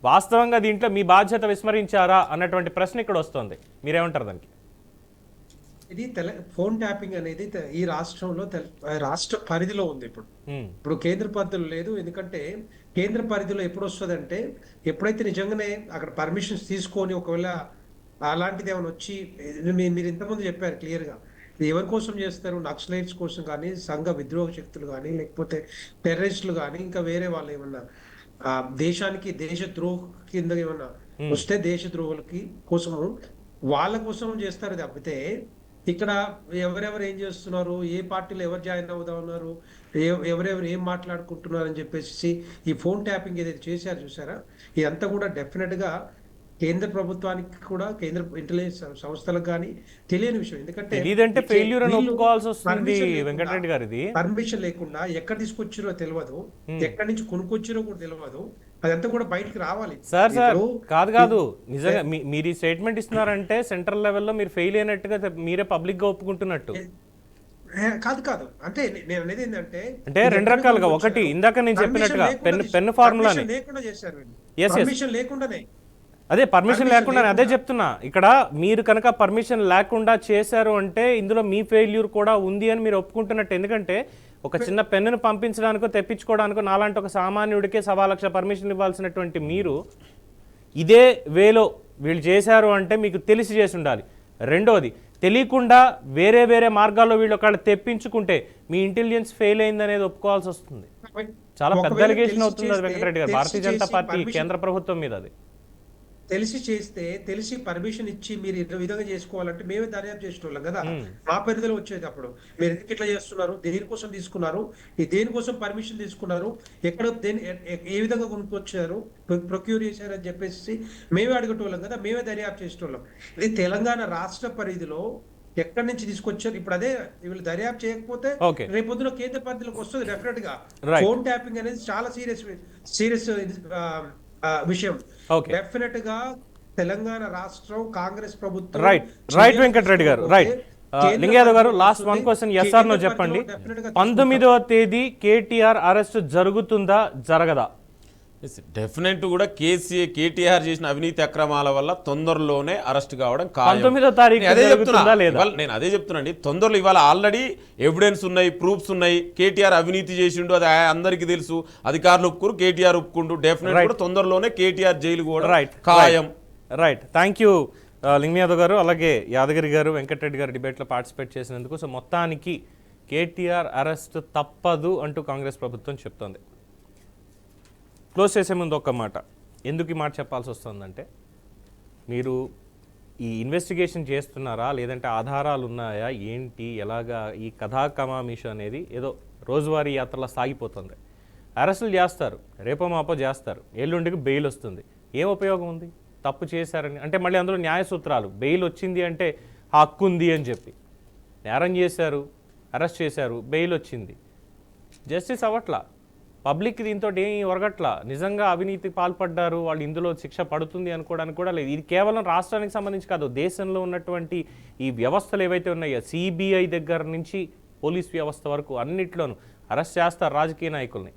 వాస్తవంగా దీంట్లో మీ బాధ్యత విస్మరించారా అన్నటువంటి ప్రశ్న ఇక్కడ వస్తుంది. మీరేమంటారు దానికి? ఇది ఫోన్ ట్యాపింగ్ అనేది ఈ రాష్ట్రంలో రాష్ట్ర పరిధిలో ఉంది. ఇప్పుడు కేంద్ర పరిధిలో లేదు. ఎందుకంటే కేంద్ర పరిధిలో ఎప్పుడు వస్తుంది అంటే ఎప్పుడైతే నిజంగానే అక్కడ పర్మిషన్స్ తీసుకొని ఒకవేళ అలాంటిది ఏమైనా వచ్చి మీరు ఇంతకుముందు చెప్పారు క్లియర్ గా, ఇది ఎవరి కోసం చేస్తారు, నక్సలైట్స్ కోసం కానీ, సంఘ విద్రోహ శక్తులు కానీ, లేకపోతే టెర్రరిస్టులు కానీ, ఇంకా వేరే వాళ్ళు ఏమన్నా దేశానికి దేశద్రోహ కింద ఏమన్నా వస్తే దేశద్రోహులకి కోసము వాళ్ళ కోసం చేస్తారు తప్పితే ఇక్కడ ఎవరెవరు ఏం చేస్తున్నారు, ఏ పార్టీలో ఎవరు జాయిన్ అవుతా ఉన్నారు, ఎవరెవరు ఏం మాట్లాడుకుంటున్నారు అని చెప్పేసి ఈ ఫోన్ ట్యాపింగ్ ఏదైతే చేశారు చూసారా, ఇదంతా కూడా డెఫినెట్ గా కేంద్ర ప్రభుత్వానికి కూడా కేంద్ర ఇంటెలిజెన్స్ సంస్థలకు కానీ తెలియని విషయం. ఎందుకంటే పర్మిషన్ లేకుండా ఎక్కడ తీసుకొచ్చిరో తెలియదు, ఎక్కడి నుంచి కొనుక్కొచ్చిరో కూడా తెలియదు, అదంతా కూడా బయటకు రావాలి. సార్ కాదు నిజంగా మీరు ఈ స్టేట్మెంట్ ఇస్తున్నారంటే సెంట్రల్ లెవెల్లో మీరు ఫెయిల్ అయినట్టుగా మీరే పబ్లిక్ గా ఒప్పుకుంటున్నట్టు. కాదు అంటే నేను అనేది ఏంటంటే అంటే రెండు రకాలుగా, ఒకటి ఇందాక నేను చెప్పినట్టుగా పెన్ ఫార్ములా లేకుండా చేశారు, పర్మిషన్ లేకుండానే. అదే పర్మిషన్ లేకుండా అదే చెప్తున్నా. ఇక్కడ మీరు కనుక పర్మిషన్ లేకుండా చేశారు అంటే ఇందులో మీ ఫెయిల్యూర్ కూడా ఉంది అని మీరు ఒప్పుకుంటున్నట్టు. ఎందుకంటే ఒక చిన్న పెన్నును పంపించడానికో తెప్పించుకోవడానికో నాలాంటి ఒక సామాన్యుడికే 1,00,000 పర్మిషన్ ఇవ్వాల్సినటువంటి మీరు ఇదే వేలో వీళ్ళు చేశారు అంటే మీకు తెలిసి చేసి ఉండాలి. రెండోది, తెలియకుండా వేరే వేరే మార్గాల్లో వీళ్ళు ఒకళ్ళు తెప్పించుకుంటే మీ ఇంటెలిజెన్స్ ఫెయిల్ అయింది అనేది ఒప్పుకోవాల్సి వస్తుంది. చాలా పెద్ద అలిగేషన్ అవుతుంది అది వెంకటరెడ్డి గారు, భారతీయ జనతా పార్టీ కేంద్ర ప్రభుత్వం మీద. అది తెలిసి చేస్తే, తెలిసి పర్మిషన్ ఇచ్చి మీరు ఇట్లా విధంగా చేసుకోవాలంటే మేమే దర్యాప్తు చేసేటోళ్ళం కదా, మా పరిధిలో వచ్చేది. అప్పుడు మీరు ఎందుకు ఇట్లా చేస్తున్నారు, దేనికోసం తీసుకున్నారు, దేనికోసం పర్మిషన్ తీసుకున్నారు, ఎక్కడ ఏ విధంగా కొనుక్కొచ్చారు, ప్రొక్యూర్ చేశారు అని చెప్పేసి మేమే అడిగేటోళ్ళం కదా, మేమే దర్యాప్తు చేసేటోళ్ళం. ఇది తెలంగాణ రాష్ట్ర పరిధిలో ఎక్కడి నుంచి తీసుకొచ్చారు. ఇప్పుడు అదే వీళ్ళు దర్యాప్తు చేయకపోతే రేపొద్దున కేంద్ర పరిధిలోకి వస్తుంది డెఫినెట్ గా. ఫోన్ ట్యాపింగ్ అనేది చాలా సీరియస్ విషయం. డెఫినెట్ గా తెలంగాణ రాష్ట్రం కాంగ్రెస్ ప్రభుత్వం. రైట్ వెంకటరెడ్డి గారు, రైట్. లింగయాదవ్ గారు, last one question, yes or no చెప్పండి. 19వ తేదీ కేటీఆర్ అరెస్ట్ జరుగుతుందా జరగదా? డెఫినెట్ కూడా కేటీఆర్ చేసిన అవినీతి అక్రమాల వల్ల తొందరలోనే అరెస్ట్ కావడం ఖాయం. 19వ తారీఖు నేను అదే చెప్తున్నాండి, తొందరలో ఇవాళ ఆల్రెడీ ఎవిడెన్స్ ఉన్నాయి, ప్రూఫ్స్ ఉన్నాయి. కేటీఆర్ అవినీతి చేసిండు, అది అందరికీ తెలుసు, అధికారులు ఒప్పుకురు, కేటీఆర్ ఒప్పుకుంటూ డెఫినెట్ కూడా తొందరలోనే కేటీఆర్ జైలు కూడా ఖాయం. రైట్, థ్యాంక్ యూ లింగ యాదవ్ గారు, అలాగే యాదగిరి గారు, వెంకటరెడ్డి గారు డిబేట్లో పార్టిసిపేట్ చేసినందుకు. సో మొత్తానికి కేటీఆర్ అరెస్ట్ తప్పదు అంటూ కాంగ్రెస్ ప్రభుత్వం చెప్తోంది. క్లోజ్ చేసే ముందు ఒక్క మాట, ఎందుకు ఈ మాట చెప్పాల్సి వస్తుందంటే, మీరు ఈ ఇన్వెస్టిగేషన్ చేస్తున్నారా లేదంటే ఆధారాలు ఉన్నాయా ఏంటి, ఎలాగా ఈ కథా కమామిషు అనేది ఏదో రోజువారీ యాత్రలో సాగిపోతుంది. అరెస్టులు చేస్తారు, రేపో మాపో చేస్తారు, ఎల్లుండికి బెయిల్ వస్తుంది. ఏం ఉపయోగం ఉంది? తప్పు చేశారని అంటే మళ్ళీ అందులో న్యాయ సూత్రాలు, బెయిల్ వచ్చింది అంటే హక్కు ఉంది అని చెప్పి. నేరం చేశారు, అరెస్ట్ చేశారు, బెయిల్ వచ్చింది, జస్టిస్ అవ్వట్లా. పబ్లిక్ దీంతో ఏం ఒరగట్లా. నిజంగా అవినీతికి పాల్పడ్డారు, వాళ్ళు ఇందులో శిక్ష పడుతుంది అనుకోవడానికి కూడా లేదు. ఇది కేవలం రాష్ట్రానికి సంబంధించి కాదు, దేశంలో ఉన్నటువంటి ఈ వ్యవస్థలు ఏవైతే ఉన్నాయో, సిబిఐ దగ్గర నుంచి పోలీస్ వ్యవస్థ వరకు అన్నిట్లోనూ అరెస్ట్ చేస్తారు రాజకీయ నాయకుల్ని.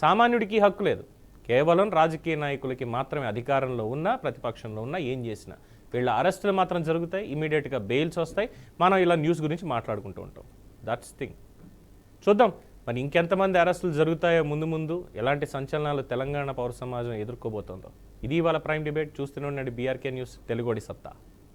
సామాన్యుడికి హక్కు లేదు, కేవలం రాజకీయ నాయకులకి మాత్రమే. అధికారంలో ఉన్నా ప్రతిపక్షంలో ఉన్నా ఏం చేసినా వీళ్ళ అరెస్టులు మాత్రం జరుగుతాయి, ఇమీడియట్గా బెయిల్స్ వస్తాయి. మనం ఇలా న్యూస్ గురించి మాట్లాడుకుంటూ ఉంటాం. That's thing. చూద్దాం మరి ఇంకెంతమంది అరెస్టులు జరుగుతాయో, ముందు ఎలాంటి సంచలనాలు తెలంగాణ పౌర సమాజం ఎదుర్కోబోతోందో. ఇది ఇవాళ ప్రైమ్ డిబేట్. చూస్తూనే ఉండండి బీఆర్కే న్యూస్, తెలుగోడి సత్తా.